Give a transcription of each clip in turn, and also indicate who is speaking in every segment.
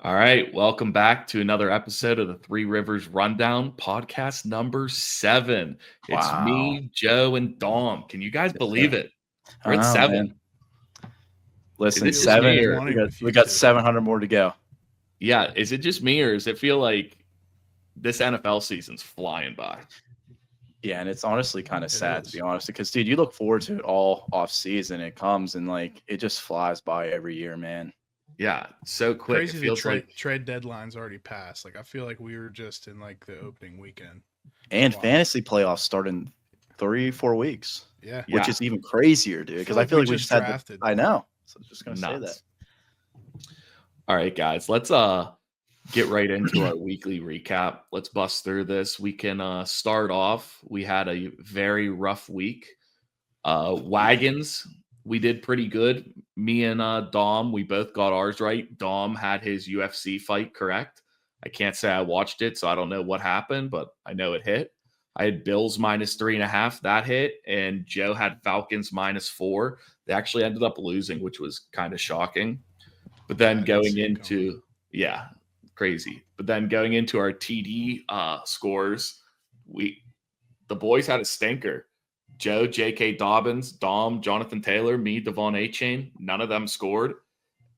Speaker 1: All right, welcome back to another episode of the Three Rivers Rundown, podcast number 7. It's
Speaker 2: Wow.
Speaker 1: me, Joe, and Dom. Can you guys believe it? We're
Speaker 2: I
Speaker 1: at
Speaker 2: know,
Speaker 1: 7.
Speaker 2: man. Listen,
Speaker 1: Is it just me,
Speaker 2: 7.
Speaker 1: or
Speaker 2: We got 700 more to go.
Speaker 1: yeah, is it just me, or does it feel like this NFL season's flying by?
Speaker 2: Yeah, and it's honestly kind of sad, to be honest, because, dude, you look forward to it all off season. It comes and, like, it just flies by every year, man.
Speaker 1: Yeah, so quick.
Speaker 3: Crazy
Speaker 1: it feels like
Speaker 3: trade deadline's already passed. Like, I feel like we were just in, like, the opening weekend.
Speaker 2: And fantasy playoffs start in 3-4 weeks.
Speaker 3: Yeah.
Speaker 2: Which is even crazier, dude, because I feel like we just had
Speaker 3: drafted.
Speaker 2: I know. So I'm just going to say
Speaker 1: nuts.
Speaker 2: that.
Speaker 1: All right, guys, let's get right into our weekly recap. Let's bust through this. We can start off. We had a very rough week. Wagons, we did pretty good. Me and Dom, we both got ours right. Dom had his UFC fight correct. I can't say I watched it, so I don't know what happened, but I know it hit. I had Bills -3.5. That hit. And Joe had Falcons -4. They actually ended up losing, which was kind of shocking. But then going into, crazy. But then going into our TD scores, the boys had a stinker. Joe, J.K. Dobbins, Dom, Jonathan Taylor, me, Devon A-Chain, none of them scored.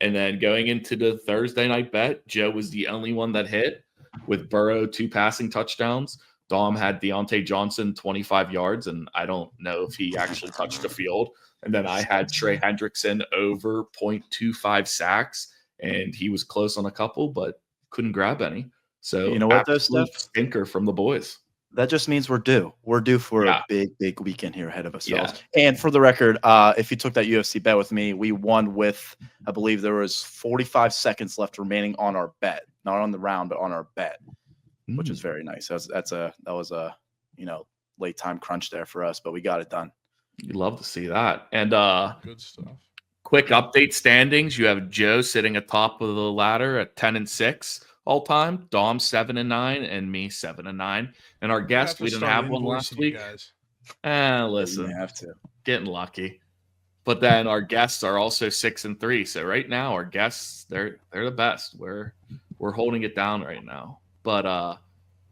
Speaker 1: And then going into the Thursday night bet, Joe was the only one that hit with Burrow 2 passing touchdowns. Dom had Deontay Johnson 25 yards, and I don't know if he actually touched the field. And then I had Trey Hendrickson over 0.25 sacks, and he was close on a couple, but couldn't grab any. So
Speaker 2: you know what, though, Steph?
Speaker 1: Stinker from the boys.
Speaker 2: That just means we're due. We're due for a big weekend here ahead of ourselves.
Speaker 1: Yeah.
Speaker 2: And for the record, if you took that UFC bet with me, we won with, I believe there was 45 seconds left remaining on our bet, not on the round, but on our bet, which is very nice. That was a late time crunch there for us, but we got it done.
Speaker 1: You love to see that. And
Speaker 3: good stuff.
Speaker 1: Quick update standings. You have Joe sitting atop of the ladder at 10-6. All time, Dom 7-9, and me 7-9. And our guest, we didn't have one last week. Listen,
Speaker 2: you have to
Speaker 1: getting lucky. But then our guests are also 6-3. So right now, our guests, they're the best. We're holding it down right now. But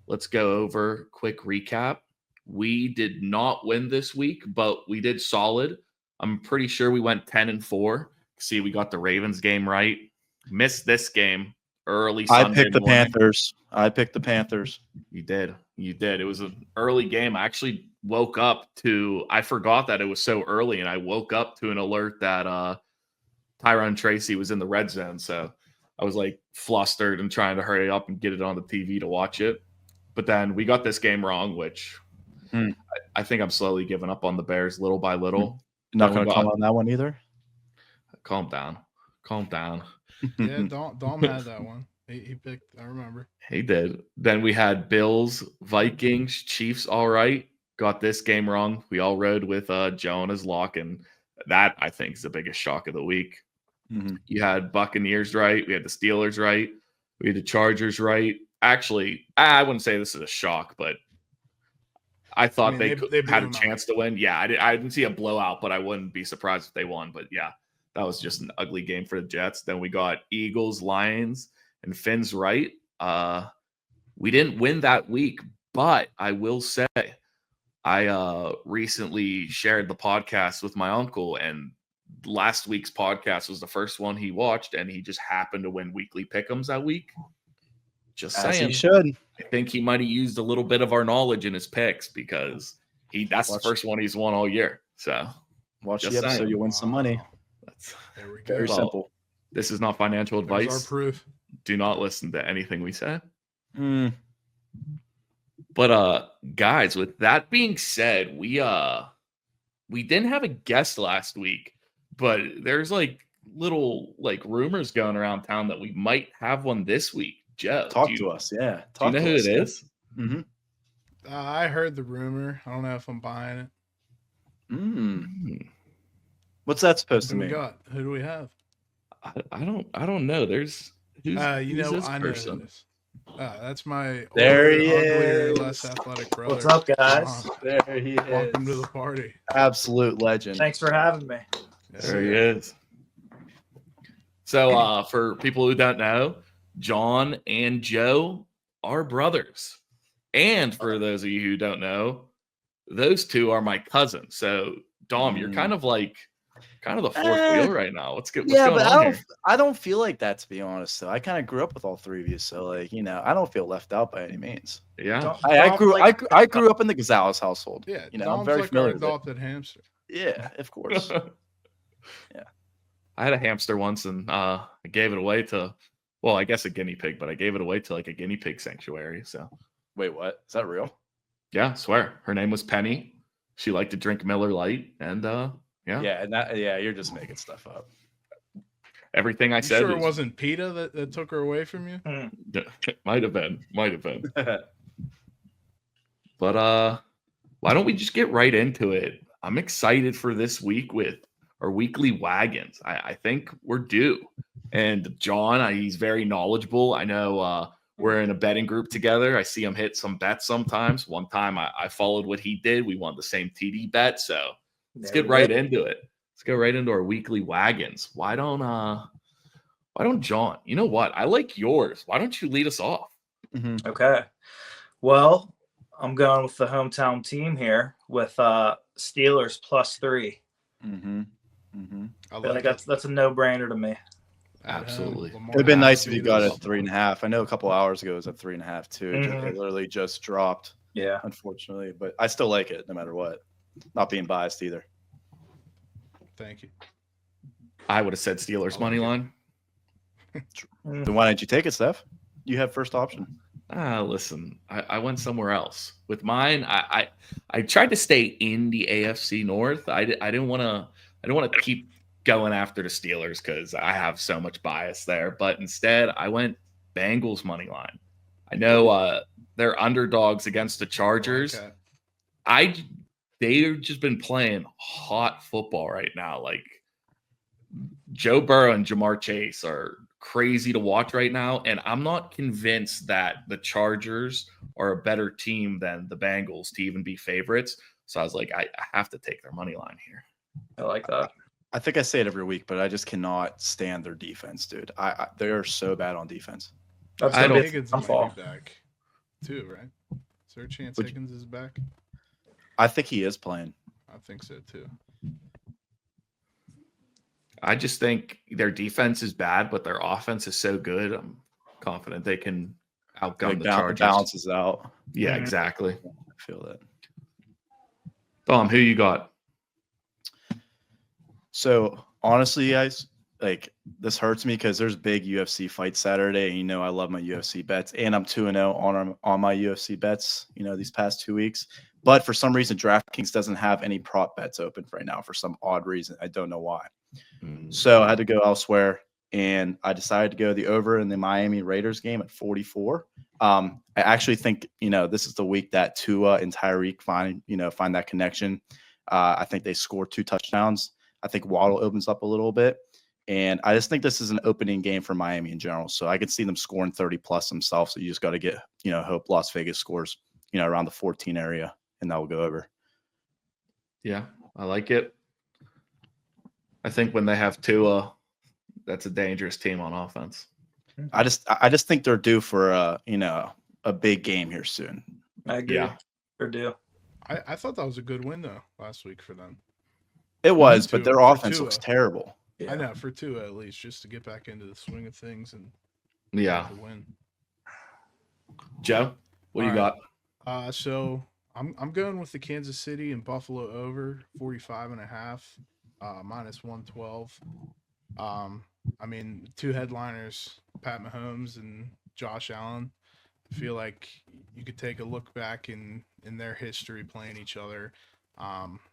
Speaker 1: let's go over quick recap. We did not win this week, but we did solid. I'm pretty sure we went 10-4. See, we got the Ravens game right. Missed this game. Early Sunday
Speaker 2: I picked the
Speaker 1: morning.
Speaker 2: Panthers. I picked the Panthers.
Speaker 1: You did. It was an early game. I actually woke up to, I forgot that it was so early, and I woke up to an alert that Tyrone Tracy was in the red zone. So I was like flustered and trying to hurry up and get it on the TV to watch it. But then we got this game wrong, which I think I'm slowly giving up on the Bears little by little.
Speaker 2: Not going to call on that one either?
Speaker 1: Calm down.
Speaker 3: Yeah, Dom had that one. He picked, I remember.
Speaker 1: He did. Then we had Bills, Vikings, Chiefs, all right. Got this game wrong. We all rode with Joe and his lock, and that, I think, is the biggest shock of the week.
Speaker 2: Mm-hmm.
Speaker 1: You had Buccaneers right. We had the Steelers right. We had the Chargers right. Actually, I wouldn't say this is a shock, but I thought they had a chance to win. Yeah, I didn't see a blowout, but I wouldn't be surprised if they won. But yeah, that was just an ugly game for the Jets. Then we got Eagles, Lions, and Finn's right. We didn't win that week, but I will say I recently shared the podcast with my uncle, and last week's podcast was the first one he watched, and he just happened to win weekly pick'ems that week. Just
Speaker 2: As
Speaker 1: saying.
Speaker 2: he should.
Speaker 1: I think he might have used a little bit of our knowledge in his picks because that's the first one he's won all year. So
Speaker 2: watch the episode, you'll win some money.
Speaker 3: There we go.
Speaker 2: Very simple.
Speaker 1: This is not financial advice.
Speaker 3: There's our proof.
Speaker 1: Do not listen to anything we say. But guys, with that being said, we didn't have a guest last week, but there's little rumors going around town that we might have one this week. Joe,
Speaker 2: talk to us. Yeah.
Speaker 1: Do you know who it is?
Speaker 2: Mm-hmm.
Speaker 3: I heard the rumor. I don't know if I'm buying it.
Speaker 2: What's that supposed to mean?
Speaker 3: Who do we have?
Speaker 1: I don't know. Who's
Speaker 3: I
Speaker 1: know
Speaker 3: this. That's my
Speaker 2: there he
Speaker 3: uglier,
Speaker 2: is.
Speaker 3: less athletic brother.
Speaker 4: What's up, guys?
Speaker 2: There he is.
Speaker 3: Welcome to the party.
Speaker 2: Absolute legend.
Speaker 4: Thanks for having me.
Speaker 1: There he is. So for people who don't know, John and Joe are brothers. And for those of you who don't know, those two are my cousins. So, Dom, you're kind of the fourth wheel right now. What's going
Speaker 2: but
Speaker 1: on here?
Speaker 2: I don't feel like that, to be honest. So I kind of grew up with all three of you, so I don't feel left out by any means.
Speaker 1: Yeah,
Speaker 2: I grew up in the Gonzalez household.
Speaker 3: Yeah,
Speaker 2: I'm
Speaker 3: Dom's
Speaker 2: very
Speaker 3: like
Speaker 2: familiar
Speaker 3: our
Speaker 2: with it.
Speaker 3: adopted hamster.
Speaker 2: Yeah, of course.
Speaker 1: Yeah, I had a hamster once, and I gave it away to, well, I guess a guinea pig, but I gave it away to like a guinea pig sanctuary. So,
Speaker 2: wait, what? Is that real?
Speaker 1: Yeah, I swear. Her name was Penny. She liked to drink Miller Lite, and
Speaker 2: you're just making stuff up.
Speaker 1: Everything I said.
Speaker 3: Sure, it wasn't PETA that took her away from you.
Speaker 1: It might have been. But why don't we just get right into it? I'm excited for this week with our weekly wagons. I think we're due. And John, he's very knowledgeable. I know we're in a betting group together. I see him hit some bets sometimes. One time I followed what he did. We won the same TD bet. So let's get right into it. Let's go right into our weekly wagons. Why don't John? You know what? I like yours. Why don't you lead us off?
Speaker 4: Mm-hmm. Okay. Well, I'm going with the hometown team here with Steelers +3.
Speaker 2: Mm-hmm. Mm-hmm.
Speaker 4: I feel like that's a no-brainer to me.
Speaker 1: Absolutely.
Speaker 2: It'd been nice if you got it at 3.5. I know a couple hours ago it was at 3.5 too.
Speaker 4: Mm-hmm.
Speaker 2: It literally just dropped.
Speaker 4: Yeah.
Speaker 2: Unfortunately, but I still like it no matter what. Not being biased either.
Speaker 3: Thank you.
Speaker 1: I would have said Steelers money line.
Speaker 2: Then why didn't you take it, Steph? You have first option.
Speaker 1: Listen, I went somewhere else with mine. I tried to stay in the AFC North. I didn't want to keep going after the Steelers because I have so much bias there. But instead, I went Bengals money line. I know they're underdogs against the Chargers. They've just been playing hot football right now. Like Joe Burrow and Jamar Chase are crazy to watch right now, and I'm not convinced that the Chargers are a better team than the Bengals to even be favorites. So I was like, I have to take their money line here.
Speaker 4: I like that.
Speaker 2: I think I say it every week, but I just cannot stand their defense, dude. They are so bad on defense.
Speaker 3: I don't think Higgins might be back too, right? Is there a chance Higgins is back?
Speaker 2: I think he is playing.
Speaker 3: I think so too.
Speaker 1: I just think their defense is bad, but their offense is so good. I'm confident they can outgun the Chargers.
Speaker 2: Balances out.
Speaker 1: Yeah, exactly.
Speaker 2: I feel that.
Speaker 1: Dom, who you got?
Speaker 2: So honestly, guys, like this hurts me because there's big UFC fight Saturday, and I love my UFC bets, and I'm 2-0 on my UFC bets. These past 2 weeks, but for some reason, DraftKings doesn't have any prop bets open right now for some odd reason. I don't know why. So I had to go elsewhere, and I decided to go the over in the Miami Raiders game at 44. I actually think this is the week that Tua and Tyreek find that connection. I think they score 2 touchdowns. I think Waddle opens up a little bit, and I just think this is an opening game for Miami in general. So I could see them scoring 30 plus themselves. So you just got to get hope Las Vegas scores around the 14 area, and that will go over.
Speaker 1: Yeah, I like it. I think when they have Tua, that's a dangerous team on offense.
Speaker 2: I just think they're due for a big game here soon.
Speaker 4: I agree.
Speaker 1: Yeah.
Speaker 4: They're due.
Speaker 3: I thought that was a good win though last week for them.
Speaker 2: It was, but their offense looks terrible.
Speaker 3: Yeah. I know, for Tua at least, just to get back into the swing of things and
Speaker 1: to win. Joe, what do you got?
Speaker 3: So I'm going with the Kansas City and Buffalo over 45.5, -112. I mean, 2 headliners, Pat Mahomes and Josh Allen. I feel like you could take a look back in their history playing each other.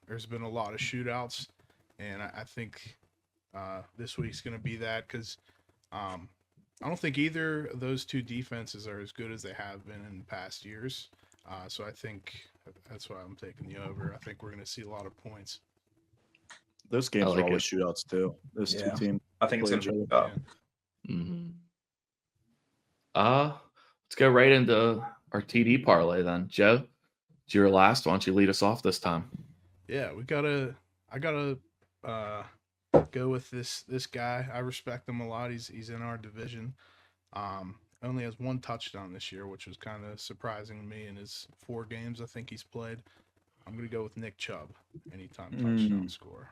Speaker 3: There's been a lot of shootouts, and I think this week's going to be that because I don't think either of those 2 defenses are as good as they have been in past years. So I think that's why I'm taking the over. I think we're going to see a lot of points.
Speaker 2: Those games are always shootouts too. Those 2 teams.
Speaker 4: I think it's going to be up.
Speaker 1: Let's go right into our TD parlay then. Joe, it's your last. Why don't you lead us off this time?
Speaker 3: Yeah, I gotta go with this guy. I respect him a lot. He's in our division. Only has 1 touchdown this year, which was kind of surprising to me in his 4 games I think he's played. I'm going to go with Nick Chubb, anytime touchdown score.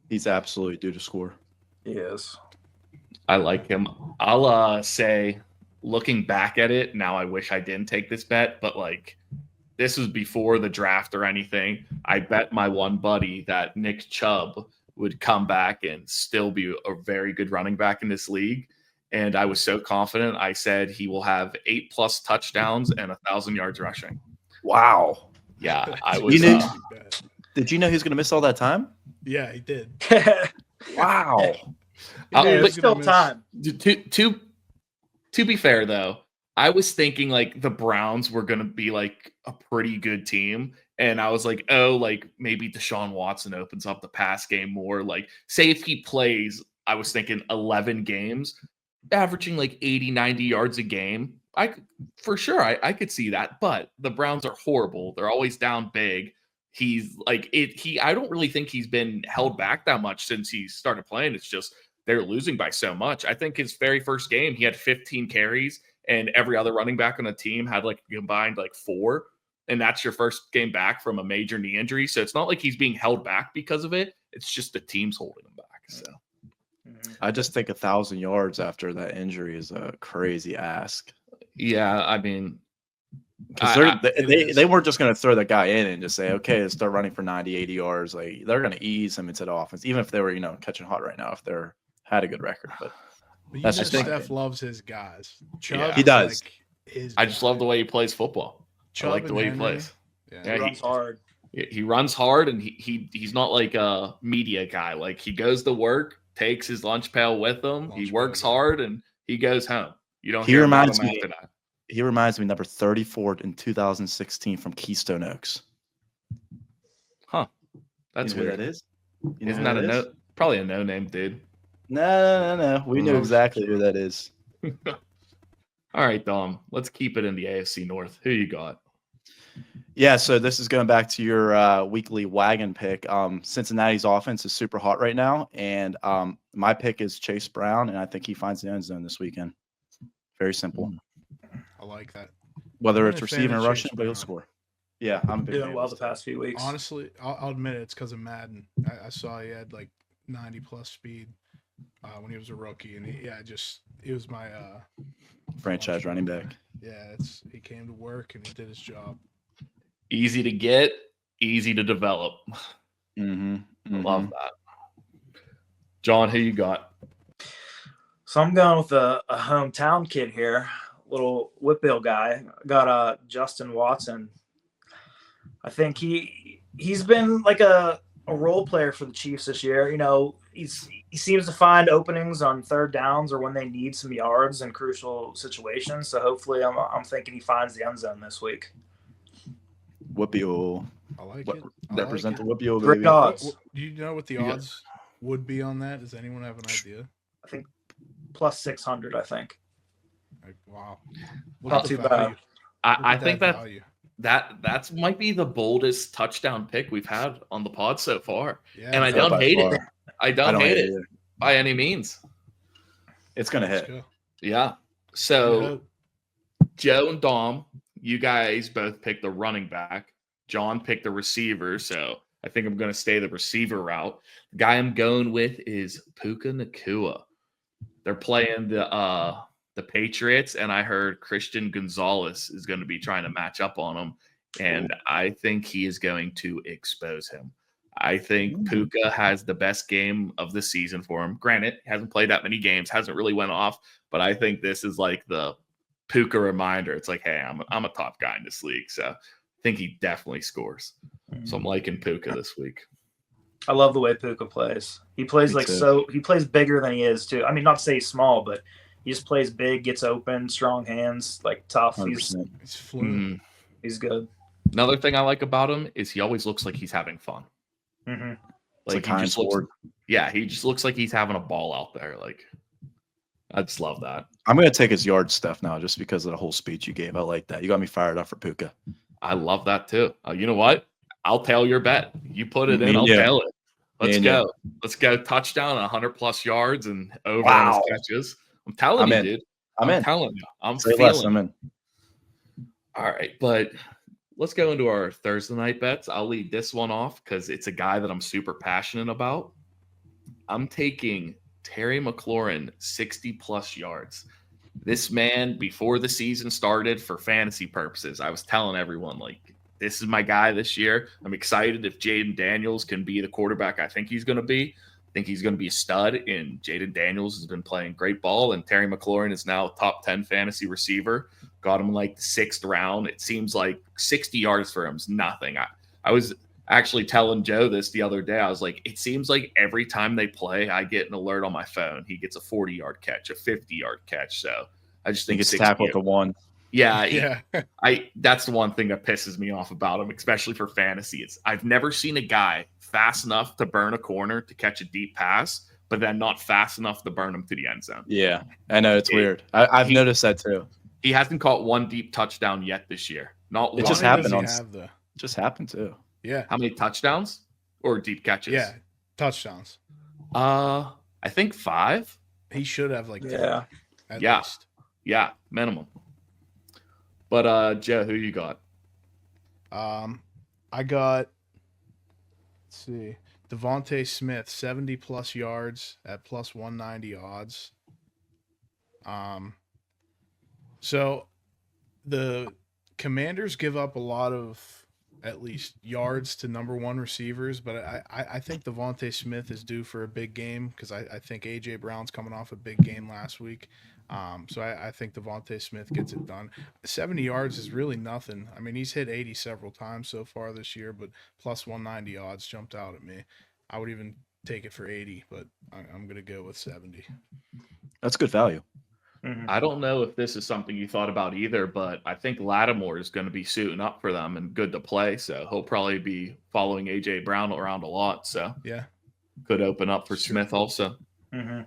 Speaker 2: He's absolutely due to score.
Speaker 4: He is.
Speaker 1: I like him. I'll say, looking back at it, now I wish I didn't take this bet, but like this was before the draft or anything. I bet my one buddy that Nick Chubb would come back and still be a very good running back in this league. And I was so confident. I said he will have 8+ touchdowns and 1,000 yards rushing.
Speaker 2: Wow.
Speaker 1: Yeah, I was.
Speaker 2: Did you know he was going to miss all that time?
Speaker 3: Yeah, he did.
Speaker 2: Wow.
Speaker 4: There's still time.
Speaker 1: To be fair, though, I was thinking like the Browns were going to be like a pretty good team. And I was like, oh, like maybe Deshaun Watson opens up the pass game more. Like, say if he plays, I was thinking 11 games, averaging like 80, 90 yards a game. I could see that. But the Browns are horrible. They're always down big. He's like I don't really think he's been held back that much since he started playing. It's just they're losing by so much. I think his very first game, he had 15 carries, and every other running back on the team had like combined like 4. And that's your first game back from a major knee injury. So it's not like he's being held back because of it. It's just the team's holding him back. So
Speaker 2: I just think 1,000 yards after that injury is a crazy ask.
Speaker 1: Yeah, I mean,
Speaker 2: they weren't just going to throw the guy in and just say, okay, let's start running for 90, 80 yards. Like they're going to ease him into the offense, even if they were, catching hot right now, if they're had a good record. But that's just
Speaker 3: Steph loves his guys.
Speaker 2: Chubb, he does.
Speaker 1: I just love the way he plays football. Chubb, I like the way he plays.
Speaker 4: Yeah, he runs hard.
Speaker 1: He runs hard, and he's not like a media guy. Like he goes to work, takes his lunch pail with him. He works hard, and he goes home. You don't. He reminds me. After that.
Speaker 2: He reminds me number 34 in 2016 from Keystone Oaks.
Speaker 1: Huh? That's
Speaker 2: weird.
Speaker 1: Who that is?
Speaker 2: Isn't that
Speaker 1: probably a no-name dude?
Speaker 2: No. We knew exactly who that is.
Speaker 1: All right, Dom. Let's keep it in the AFC North. Who you got?
Speaker 2: Yeah, so this is going back to your weekly wagon pick. Cincinnati's offense is super hot right now, and my pick is Chase Brown, and I think he finds the end zone this weekend. Very simple.
Speaker 3: I like that.
Speaker 2: Whether it's receiving or rushing, but he'll score. Yeah, I'm
Speaker 4: doing well the past few weeks.
Speaker 3: Honestly, I'll admit it's because of Madden. I saw he had like 90+ speed when he was a rookie, and he was my
Speaker 2: franchise running back.
Speaker 3: Yeah, he came to work and he did his job.
Speaker 1: Easy to get, easy to develop.
Speaker 2: I
Speaker 1: love that. John, who you got?
Speaker 4: So I'm going with a hometown kid here, little Whitbill guy. Got Justin Watson. I think he's been like a role player for the Chiefs this year. He seems to find openings on third downs or when they need some yards in crucial situations. So hopefully, I'm thinking he finds the end zone this week.
Speaker 2: Whitbill.
Speaker 3: I like it.
Speaker 2: Represent the Whitbill, baby.
Speaker 4: Great odds.
Speaker 3: Do you know what the odds would be on that? Does anyone have an idea?
Speaker 4: I think plus 600. I think.
Speaker 3: Like, wow.
Speaker 4: Not too bad.
Speaker 1: I think that might be the boldest touchdown pick we've had on the pod so far. Yeah, and I don't hate it. I don't hate it by any means.
Speaker 2: It's going to hit.
Speaker 1: Yeah. So Joe and Dom, you guys both picked the running back. John picked the receiver. So I think I'm going to stay the receiver route. The guy I'm going with is Puka Nacua. They're playing the Patriots, and I heard Christian Gonzalez is going to be trying to match up on him, and I think he is going to expose him. I think Puka has the best game of the season for him. Granted, hasn't played that many games, hasn't really went off, but I think this is like the Puka reminder. It's like, hey, I'm a top guy in this league, so I think he definitely scores. So I'm liking Puka this week.
Speaker 4: I love the way Puka plays. He plays he plays bigger than he is too. I mean, not to say he's small, but he just plays big, gets open, strong hands, like tough.
Speaker 2: 100%.
Speaker 3: He's fluid.
Speaker 4: He's good.
Speaker 1: Another thing I like about him is he always looks like he's having fun.
Speaker 4: Mm-hmm.
Speaker 1: Like he just looks, he just looks like he's having a ball out there. Like I just love that.
Speaker 2: I'm going to take his yard stuff now just because of the whole speech you gave. I like that. You got me fired up for Puka.
Speaker 1: I love that too. You know what? I'll tail your bet. You put it in, I'll tail it. Let's go. Let's go touchdown, 100+ yards and over on his catches. I'm telling you, dude.
Speaker 2: I'm in.
Speaker 1: telling you, I'm
Speaker 2: Say
Speaker 1: feeling
Speaker 2: less. I'm in.
Speaker 1: All right, but let's go into our Thursday night bets. I'll lead this one off because it's a guy that I'm super passionate about. I'm taking Terry McLaurin 60 plus yards. This man, before the season started, for fantasy purposes, I was telling everyone, like, this is my guy this year. I'm excited if Jaden Daniels can be the quarterback I think he's going to be. I think he's going to be a stud, and Jaden Daniels has been playing great ball, and Terry McLaurin is now a top 10 fantasy receiver. Got him like the 6th round. It seems like 60 yards for him is nothing. I was actually telling Joe this the other day. I was like, it seems like every time they play, I get an alert on my phone. He gets a 40-yard catch, a 50-yard catch. So I just think
Speaker 2: He gets
Speaker 1: 60
Speaker 2: tackled to one.
Speaker 1: Yeah,
Speaker 3: Yeah.
Speaker 1: that's the one thing that pisses me off about him, especially for fantasy. It's I've never seen a guy fast enough to burn a corner to catch a deep pass, but then not fast enough to burn him to the end zone.
Speaker 2: Yeah, I know it's weird. I've noticed that too.
Speaker 1: He hasn't caught one deep touchdown yet this year. Not
Speaker 2: It
Speaker 1: one.
Speaker 2: just
Speaker 3: How many
Speaker 2: happened
Speaker 3: does he
Speaker 2: on.
Speaker 3: have, though?
Speaker 2: Just happened too.
Speaker 3: Yeah.
Speaker 1: How many touchdowns or deep catches?
Speaker 3: Yeah. Touchdowns.
Speaker 1: I think 5.
Speaker 3: He should have like 10
Speaker 4: Yeah.
Speaker 3: at
Speaker 1: Yeah.
Speaker 3: least.
Speaker 1: Yeah, minimum. But Joe, who you got?
Speaker 3: I got, let's see, Devontae Smith, 70 plus yards at plus 190 odds. So the Commanders give up a lot of at least yards to number 1 receivers, but I think Devontae Smith is due for a big game because I think A.J. Brown's coming off a big game last week. So I think Devontae Smith gets it done. 70 yards is really nothing. I mean, he's hit 80 several times so far this year, but plus 190 odds jumped out at me. I would even take it for 80, but I'm going to go with 70.
Speaker 2: That's good value.
Speaker 4: Mhm.
Speaker 1: I don't know if this is something you thought about either, but I think Lattimore is going to be suiting up for them and good to play. So he'll probably be following A.J. Brown around a lot. So
Speaker 3: Yeah.
Speaker 1: could open up for
Speaker 3: Sure.
Speaker 1: Smith also.
Speaker 4: Mhm.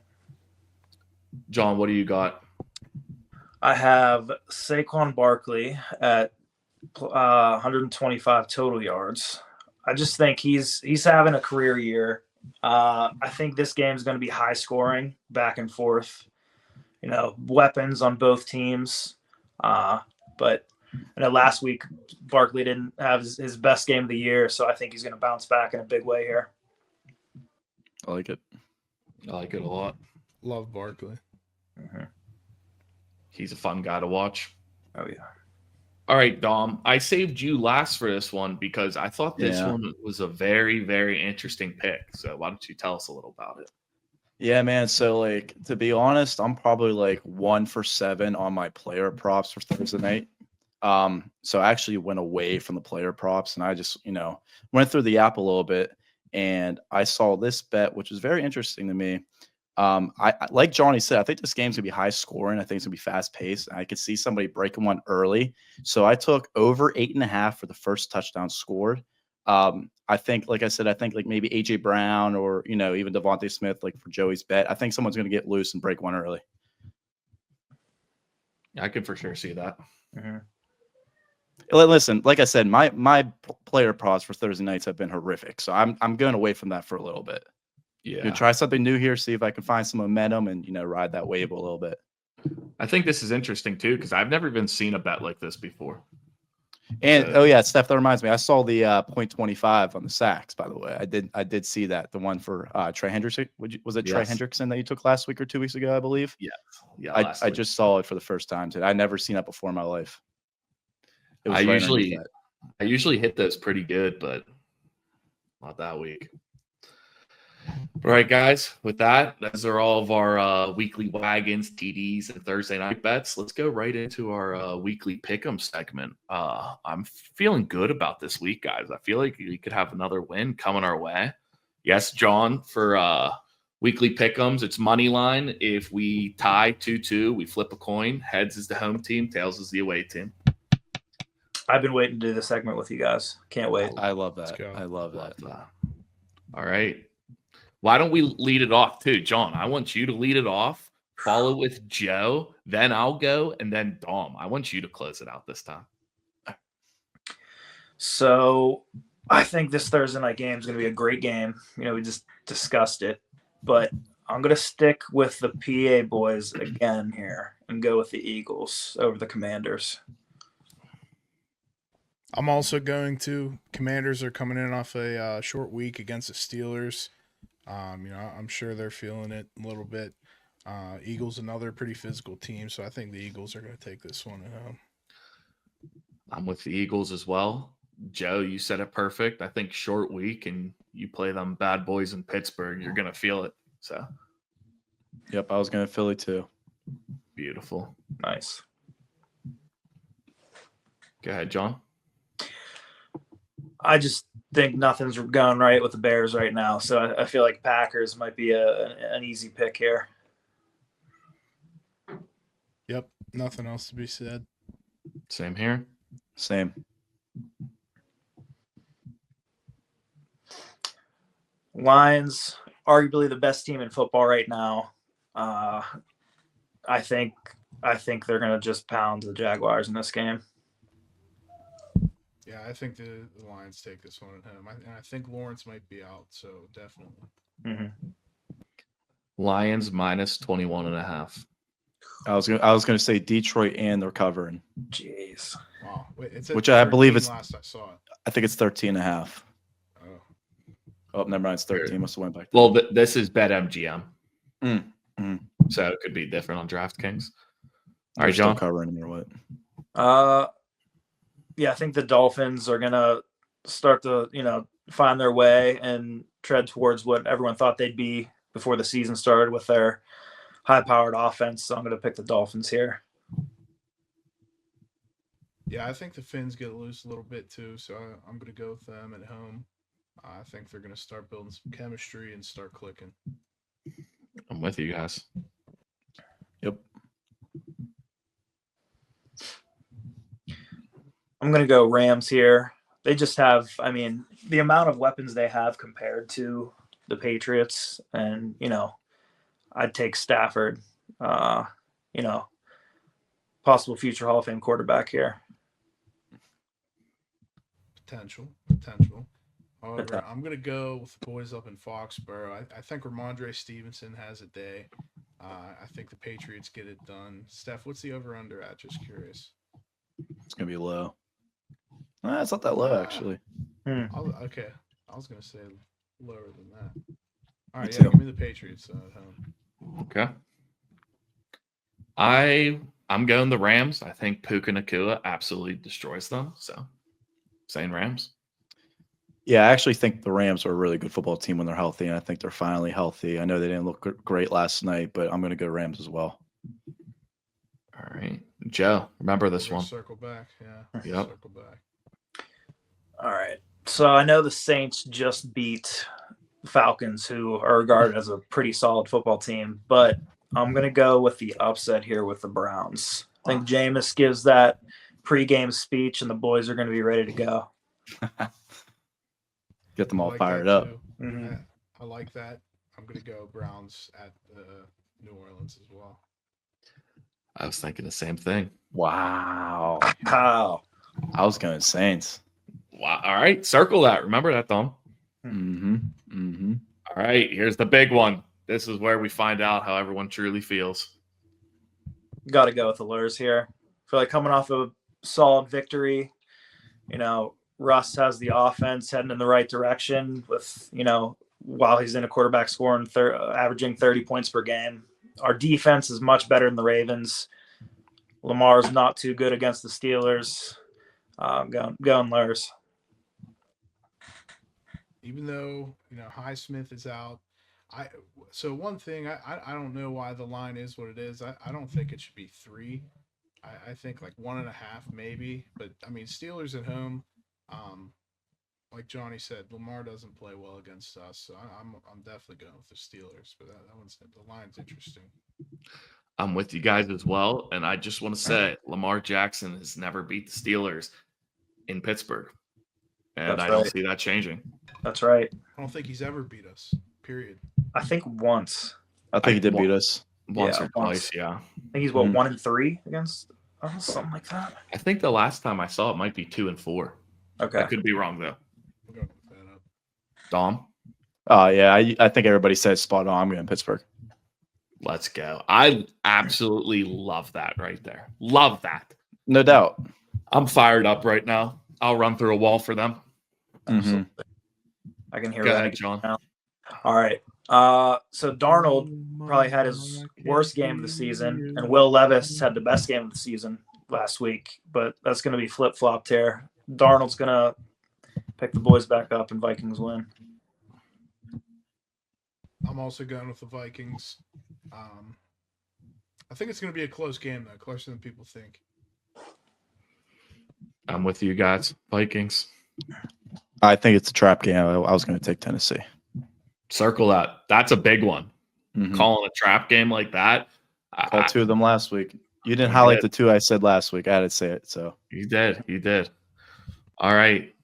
Speaker 1: John, what do you got?
Speaker 4: I have Saquon Barkley at 125 total yards. I just think he's having a career year. I think this game is going to be high scoring, back and forth. You know, weapons on both teams. But last week Barkley didn't have his best game of the year, so I think he's going to bounce back in a big way here.
Speaker 2: I like it.
Speaker 1: I like it a lot.
Speaker 3: Love Barkley.
Speaker 4: Mm-hmm.
Speaker 1: He's a fun guy to watch.
Speaker 4: Oh yeah.
Speaker 1: All right, Dom, I saved you last for this one because I thought this one was a very, very interesting pick. So why don't you tell us a little about it?
Speaker 2: Yeah, man. So, like, to be honest, I'm probably like 1 for 7 on my player props for Thursday night. So I actually went away from the player props and I just, went through the app a little bit and I saw this bet, which was very interesting to me. I like Johnny said, I think this game's gonna be high scoring. I think it's gonna be fast paced. I could see somebody breaking one early. So I took over 8.5 for the first touchdown scored. I think, like I said, like maybe AJ Brown or, even Devontae Smith, like for Joey's bet. I think someone's going to get loose and break one early.
Speaker 1: I can for sure see that.
Speaker 4: Mm-hmm.
Speaker 2: Listen, like I said, my player props for Thursday nights have been horrific. So I'm going away from that for a little bit.
Speaker 1: Yeah.
Speaker 2: Gonna try something new here, see if I can find some momentum and, ride that wave a little bit.
Speaker 1: I think this is interesting too, because I've never even seen a bet like this before.
Speaker 2: And Steph, that reminds me, I saw the 0.25 on the sacks, by the way. I did see that, the one for Trey Hendrickson. Was it Trey Hendrickson that you took last week or 2 weeks ago, I believe?
Speaker 1: Yeah.
Speaker 2: I just saw it for the first time today. I'd never seen that before in my life. It was
Speaker 1: I usually hit those pretty good, but not that week. All right, guys. With that, those are all of our weekly wagons, TDs, and Thursday night bets. Let's go right into our weekly pick'em segment. I'm feeling good about this week, guys. I feel like we could have another win coming our way. Yes, John, for weekly pick'ems, it's money line. If we tie 2-2, we flip a coin. Heads is the home team, tails is the away team.
Speaker 4: I've been waiting to do this segment with you guys. Can't wait.
Speaker 2: I love that. I love that.
Speaker 1: All right. Why don't we lead it off too, John? I want you to lead it off, follow with Joe, then I'll go, and then Dom. I want you to close it out this time.
Speaker 4: So I think this Thursday night game is going to be a great game. We just discussed it, but I'm going to stick with the PA boys again here and go with the Eagles over the Commanders.
Speaker 3: I'm also going to. Commanders are coming in off a short week against the Steelers. I'm sure they're feeling it a little bit. Eagles, another pretty physical team, so I think the Eagles are going to take this one at home.
Speaker 1: I'm with the Eagles as well. Joe, you said it perfect. I think short week and you play them bad boys in Pittsburgh, you're going to feel it. So,
Speaker 2: Yep, I was going to Philly too.
Speaker 1: beautiful.
Speaker 4: Nice.
Speaker 1: Go ahead, John.
Speaker 4: I just think nothing's going right with the Bears right now, so I feel like Packers might be an easy pick here.
Speaker 3: Yep, nothing else to be said.
Speaker 1: Same here.
Speaker 2: Same.
Speaker 4: Lions, arguably the best team in football right now. I think they're going to just pound the Jaguars in this game.
Speaker 3: Yeah, I think the Lions take this one at home. I think Lawrence might be out, so definitely.
Speaker 4: Mm-hmm.
Speaker 1: Lions minus 21.5.
Speaker 2: I was gonna say Detroit, and they're covering.
Speaker 4: Jeez.
Speaker 3: Wow. Wait, it's
Speaker 2: Which I believe
Speaker 3: 13
Speaker 2: it's-
Speaker 3: last I saw it.
Speaker 2: I think it's 13.5.
Speaker 3: Oh.
Speaker 2: Oh, never mind. It's 13. Must have went back. There.
Speaker 1: Well, this is BetMGM.
Speaker 2: Mm.
Speaker 1: So it could be different on DraftKings. All
Speaker 2: They're
Speaker 1: right,
Speaker 2: still
Speaker 1: John.
Speaker 2: covering them or what?
Speaker 4: Yeah, I think the Dolphins are going to start to, find their way and tread towards what everyone thought they'd be before the season started with their high-powered offense. So I'm going to pick the Dolphins here.
Speaker 3: Yeah, I think the Finns get loose a little bit too, so I'm going to go with them at home. I think they're going to start building some chemistry and start clicking.
Speaker 1: I'm with you guys.
Speaker 2: Yep.
Speaker 4: I'm going to go Rams here. They just have, the amount of weapons they have compared to the Patriots, and, I'd take Stafford, possible future Hall of Fame quarterback here.
Speaker 3: Potential. However, I'm going to go with the boys up in Foxborough. I think Ramondre Stevenson has a day. I think the Patriots get it done. Steph, what's the over-under at? Just curious.
Speaker 2: It's gonna be low. It's not that low actually.
Speaker 3: Okay. I was going to say lower than that. All right,
Speaker 2: too.
Speaker 3: give me the Patriots at home.
Speaker 1: Okay. I'm going the Rams. I think Puka Nacua absolutely destroys them. So, saying Rams.
Speaker 2: Yeah, I actually think the Rams are a really good football team when they're healthy, and I think they're finally healthy. I know they didn't look great last night, but I'm going to go Rams as well.
Speaker 1: All right. Joe, remember this
Speaker 3: We're
Speaker 1: one.
Speaker 3: gonna circle back. Yeah.
Speaker 1: Yep.
Speaker 3: Circle back.
Speaker 4: All right. So I know the Saints just beat the Falcons, who are regarded as a pretty solid football team, but I'm going to go with the upset here with the Browns. I think Jameis gives that pregame speech, and the boys are going to be ready to go.
Speaker 2: Get them
Speaker 3: I
Speaker 2: all
Speaker 3: like
Speaker 2: fired
Speaker 3: that
Speaker 2: up.
Speaker 3: too.
Speaker 4: Mm-hmm.
Speaker 3: I like that. I'm going to go Browns at New Orleans as well.
Speaker 1: I was thinking the same thing.
Speaker 2: Wow.
Speaker 4: Wow.
Speaker 2: I was going Saints.
Speaker 1: Wow. All right. Circle that. Remember that, Dom.
Speaker 2: Mm-hmm.
Speaker 1: All right. Here's the big one. This is where we find out how everyone truly feels.
Speaker 4: Got to go with the Lurs here. I feel like coming off a solid victory, Russ has the offense heading in the right direction with, while he's in a quarterback scoring, averaging 30 points per game. Our defense is much better than the Ravens. Lamar's not too good against the Steelers. Going Lurs.
Speaker 3: Even though, Highsmith is out. So one thing, I don't know why the line is what it is. I don't think it should be 3. I think like 1.5 maybe. But, Steelers at home, like Johnny said, Lamar doesn't play well against us. So I'm definitely going with the Steelers. But that one's the line's interesting.
Speaker 1: I'm with you guys as well. And I just want to say Lamar Jackson has never beat the Steelers in Pittsburgh. And I don't see that changing.
Speaker 4: That's right.
Speaker 3: I don't think he's ever beat us, period.
Speaker 4: I think once.
Speaker 2: I think he did beat us.
Speaker 1: Once
Speaker 4: Yeah,
Speaker 1: or twice, yeah.
Speaker 4: I think he's 1-3 against us, something like that.
Speaker 1: I think the last time I saw it might be 2-4.
Speaker 4: Okay.
Speaker 1: I could be wrong, though.
Speaker 3: We're going to look that up.
Speaker 1: Dom?
Speaker 2: Oh, yeah. I think everybody says spot on. I'm going Pittsburgh.
Speaker 1: Let's go. I absolutely love that right there. Love that.
Speaker 2: No doubt.
Speaker 1: I'm fired up right now. I'll run through a wall for them.
Speaker 2: Mhm.
Speaker 4: I can hear
Speaker 1: Go
Speaker 4: that
Speaker 1: ahead,
Speaker 4: again
Speaker 1: John.
Speaker 4: now. All right. So Darnold probably had his worst game of the season, and Will Levis had the best game of the season last week. But that's going to be flip-flopped here. Darnold's going to pick the boys back up, and Vikings win.
Speaker 3: I'm also going with the Vikings. I think it's going to be a close game, though, closer than people think.
Speaker 1: I'm with you guys. Vikings.
Speaker 2: I think it's a trap game. I was going to take Tennessee.
Speaker 1: Circle that. That's a big one.
Speaker 2: Mhm.
Speaker 1: Calling a trap game like that.
Speaker 2: Called two of them last week. You didn't
Speaker 1: You
Speaker 2: highlight
Speaker 1: did.
Speaker 2: the two I said last week. I had to say it. So
Speaker 1: You did. You did. All right.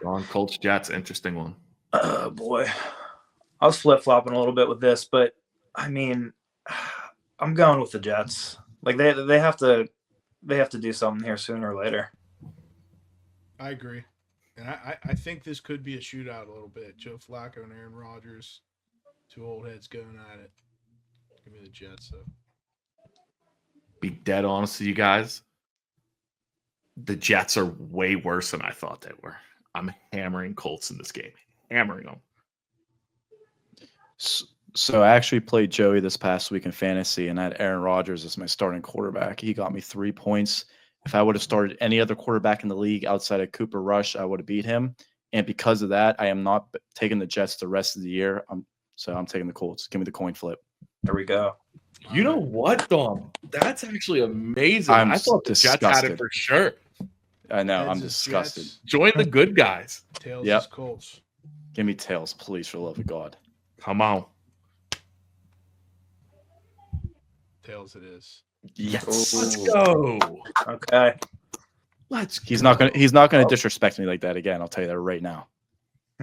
Speaker 1: John, Colts, Jets. Interesting one.
Speaker 4: Oh, boy. I was flip-flopping a little bit with this, but, I mean, I'm going with the Jets. Like, they have to do something here sooner or later.
Speaker 3: I agree. And I think this could be a shootout a little bit. Joe Flacco and Aaron Rodgers, two old heads going at it. Give me the Jets, though.
Speaker 1: Be dead honest with you guys. The Jets are way worse than I thought they were. I'm hammering Colts in this game. Hammering them.
Speaker 2: So I actually played Joey this past week in fantasy, and I had Aaron Rodgers as my starting quarterback. He got me 3 points. If I would have started any other quarterback in the league outside of Cooper Rush, I would have beat him. And because of that, I am not taking the Jets the rest of the year. So I'm taking the Colts. Give me the coin flip.
Speaker 4: There we go.
Speaker 1: You know what, Dom? That's actually amazing.
Speaker 2: I'm
Speaker 1: I thought the Jets had
Speaker 2: disgusted.
Speaker 1: it for sure.
Speaker 2: I know.
Speaker 3: Heads
Speaker 2: I'm
Speaker 3: is
Speaker 2: disgusted.
Speaker 3: Jets,
Speaker 1: Join the good guys.
Speaker 3: tails
Speaker 2: Yep.
Speaker 3: is Colts.
Speaker 2: Give me tails, please, for the love of God.
Speaker 1: Come on.
Speaker 3: Tails it is.
Speaker 2: Yes.
Speaker 1: Let's go.
Speaker 4: Okay.
Speaker 1: Let's
Speaker 2: He's
Speaker 1: go.
Speaker 2: not gonna disrespect me like that again. I'll tell you that right now.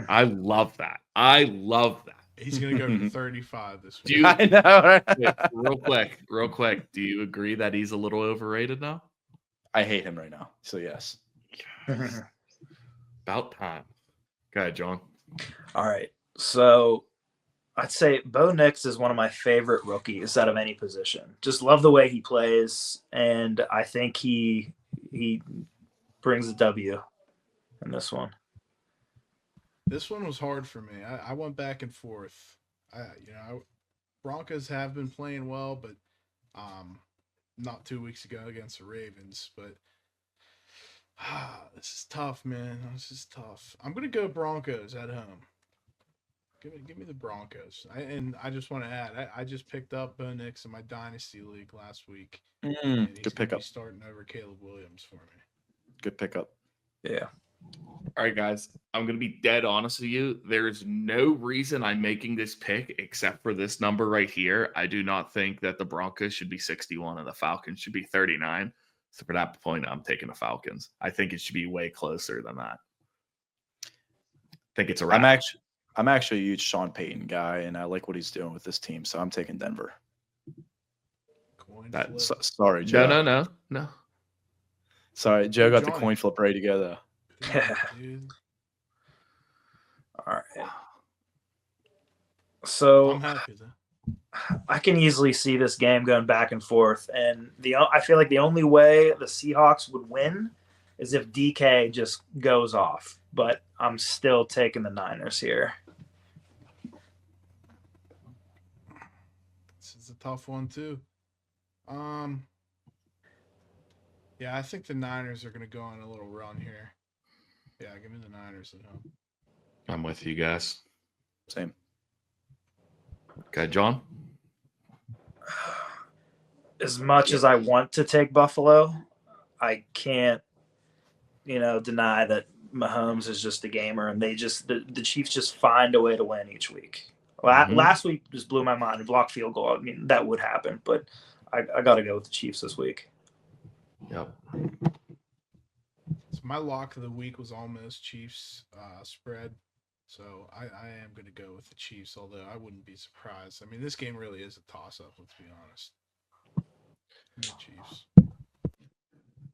Speaker 1: I love that. I love that.
Speaker 3: He's going to go for 35 this
Speaker 1: Do
Speaker 3: week.
Speaker 1: you,
Speaker 2: I know. Right?
Speaker 1: wait, real quick. Do you agree that he's a little overrated now?
Speaker 2: I hate him right now. So yes.
Speaker 1: About time. Go ahead, John.
Speaker 4: All right. So I'd say Bo Nix is one of my favorite rookies out of any position. Just love the way he plays, and I think he brings a W in this one.
Speaker 3: This one was hard for me. I went back and forth. Broncos have been playing well, but not 2 weeks ago against the Ravens. But this is tough, man. This is tough. I'm gonna go Broncos at home. Give me the Broncos. I just want to add, I just picked up Bo Nix in my dynasty league last week. And he's
Speaker 2: Good
Speaker 3: gonna be
Speaker 2: pickup.
Speaker 3: starting over Caleb Williams for me.
Speaker 2: Good pickup.
Speaker 4: Yeah.
Speaker 1: All right, guys. I'm going to be dead honest with you. There is no reason I'm making this pick except for this number right here. I do not think that the Broncos should be 61 and the Falcons should be 39. So for that point, I'm taking the Falcons. I think it should be way closer than that. I think it's a wrap.
Speaker 2: I'm actually a huge Sean Payton guy, and I like what he's doing with this team. So I'm taking Denver.
Speaker 3: Coin
Speaker 1: That-
Speaker 3: flip.
Speaker 2: Sorry, Joe.
Speaker 1: No.
Speaker 2: Sorry, Joe got the
Speaker 3: Johnny.
Speaker 2: coin flip ready to go though.
Speaker 3: Dude,
Speaker 4: All right. So
Speaker 3: I'm happy though.
Speaker 4: I can easily see this game going back and forth, and I feel like the only way the Seahawks would win is if DK just goes off. But I'm still taking the Niners here.
Speaker 3: This is a tough one too. Yeah, I think the Niners are going to go on a little run here. Yeah, give me the Niners at home.
Speaker 1: I'm with you guys.
Speaker 2: Same.
Speaker 1: Okay, John.
Speaker 4: As much as I want to take Buffalo, I can't, deny that Mahomes is just a gamer, and the Chiefs just find a way to win each week. Last week just blew my mind. A blocked field goal. I mean, that would happen, but I got to go with the Chiefs this week.
Speaker 1: Yep.
Speaker 3: So my lock of the week was almost Chiefs spread. So I am going to go with the Chiefs, although I wouldn't be surprised. I mean, this game really is a toss-up, let's be honest. The Chiefs.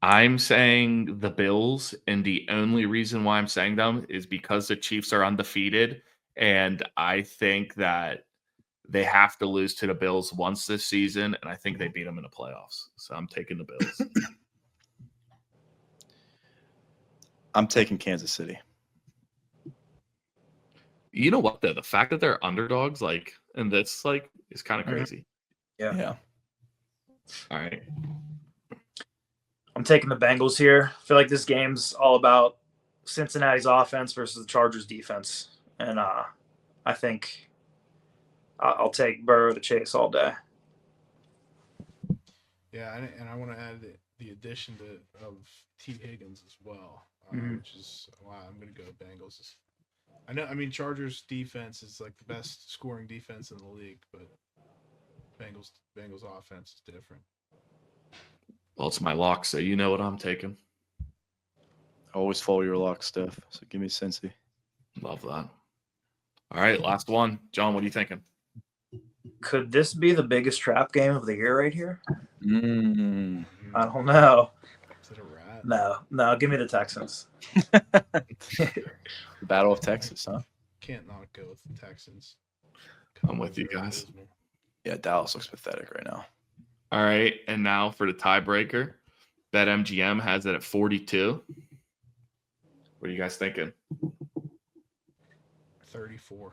Speaker 1: I'm saying the Bills, and the only reason why I'm saying them is because the Chiefs are undefeated, and I think that they have to lose to the Bills once this season, and I think they beat them in the playoffs. So I'm taking the Bills.
Speaker 2: I'm taking Kansas City.
Speaker 1: You know what, though? The fact that they're underdogs, like, and that's like, is kind of crazy.
Speaker 2: Yeah.
Speaker 1: All right.
Speaker 4: I'm taking the Bengals here. I feel like this game's all about Cincinnati's offense versus the Chargers' defense, and I think I'll take Burrow to chase all day.
Speaker 3: Yeah, and I want to add the addition of T. Higgins as well, which is why I'm going to go Bengals. I mean, Chargers defense is like the best scoring defense in the league, but Bengals offense is different.
Speaker 1: Well, it's my lock, so you know what I'm taking.
Speaker 2: Always follow your lock, Steph. So give me Cincy.
Speaker 1: Love that. All right, last one. John, what are you thinking?
Speaker 4: Could this be the biggest trap game of the year right here?
Speaker 2: Mm.
Speaker 4: I don't know.
Speaker 3: Is it a rat?
Speaker 4: No, give me the Texans.
Speaker 2: The Battle of Texas, huh?
Speaker 3: Can't not go with the Texans.
Speaker 1: I'm with you guys.
Speaker 2: Yeah, Dallas looks pathetic right now.
Speaker 1: All right, and now for the tiebreaker. BetMGM has it at 42. What are you guys thinking?
Speaker 3: 34.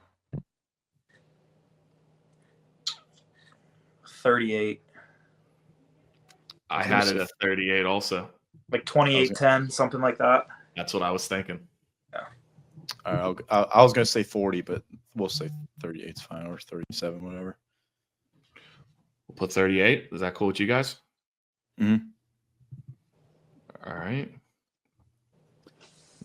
Speaker 4: 38.
Speaker 1: I had it at 38 also.
Speaker 4: Like 28-10, something like that.
Speaker 1: That's what I was thinking.
Speaker 2: All right, I was going to say 40, but we'll say 38 is fine, or 37, whatever.
Speaker 1: We'll put 38. Is that cool with you guys?
Speaker 2: Mm-hmm.
Speaker 1: All right.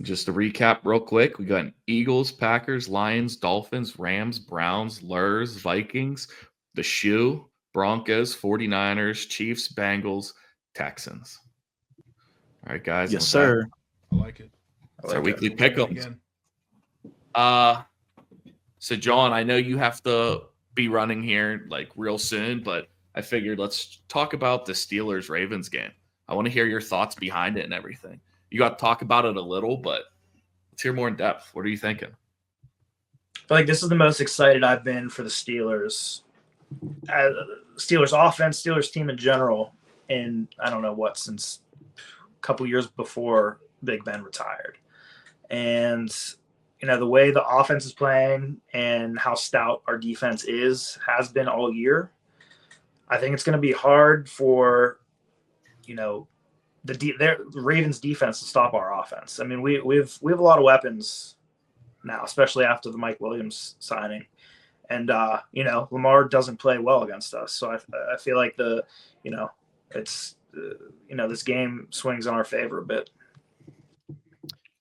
Speaker 1: Just to recap real quick, we got Eagles, Packers, Lions, Dolphins, Rams, Browns, Lurs, Vikings, the Shoe, Broncos, 49ers, Chiefs, Bengals, Texans. All right, guys.
Speaker 2: Yes, sir.
Speaker 3: I like it.
Speaker 1: It's our weekly pick'em. So John, I know you have to be running here like real soon, but I figured let's talk about the Steelers-Ravens game. I want to hear your thoughts behind it and everything. You got to talk about it a little, but let's hear more in depth. What are you thinking?
Speaker 4: I feel like this is the most excited I've been for the Steelers. Steelers offense, Steelers team in general, in I don't know what, since a couple years before Big Ben retired. And the way the offense is playing and how stout our defense has been all year, I think it's going to be hard for the Ravens defense to stop our offense. I mean, we have a lot of weapons now, especially after the Mike Williams signing. And Lamar doesn't play well against us, so I feel like this game swings in our favor a bit.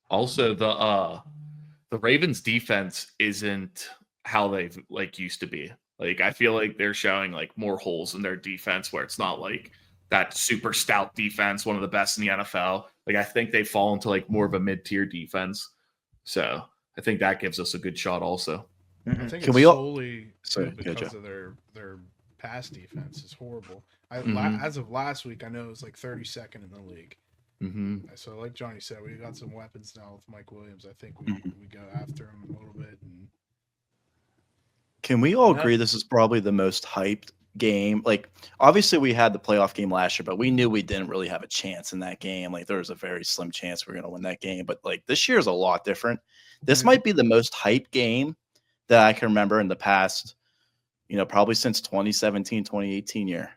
Speaker 1: Also, the Ravens defense isn't how they've used to be. I feel like they're showing more holes in their defense where it's not like that super stout defense, one of the best in the NFL. I think they fall into more of a mid-tier defense. So I think that gives us a good shot also.
Speaker 3: I think it's solely because of their pass defense is horrible. As of last week, I know it was 32nd in the league.
Speaker 1: Mm-hmm.
Speaker 3: So like Johnny said, we got some weapons now with Mike Williams. I think we go after him a little bit. And
Speaker 2: can we all agree this is probably the most hyped game? Obviously we had the playoff game last year, but we knew we didn't really have a chance in that game. There was a very slim chance we were going to win that game. But this year is a lot different. This might be the most hyped game that I can remember in the past, probably since 2017, 2018 year.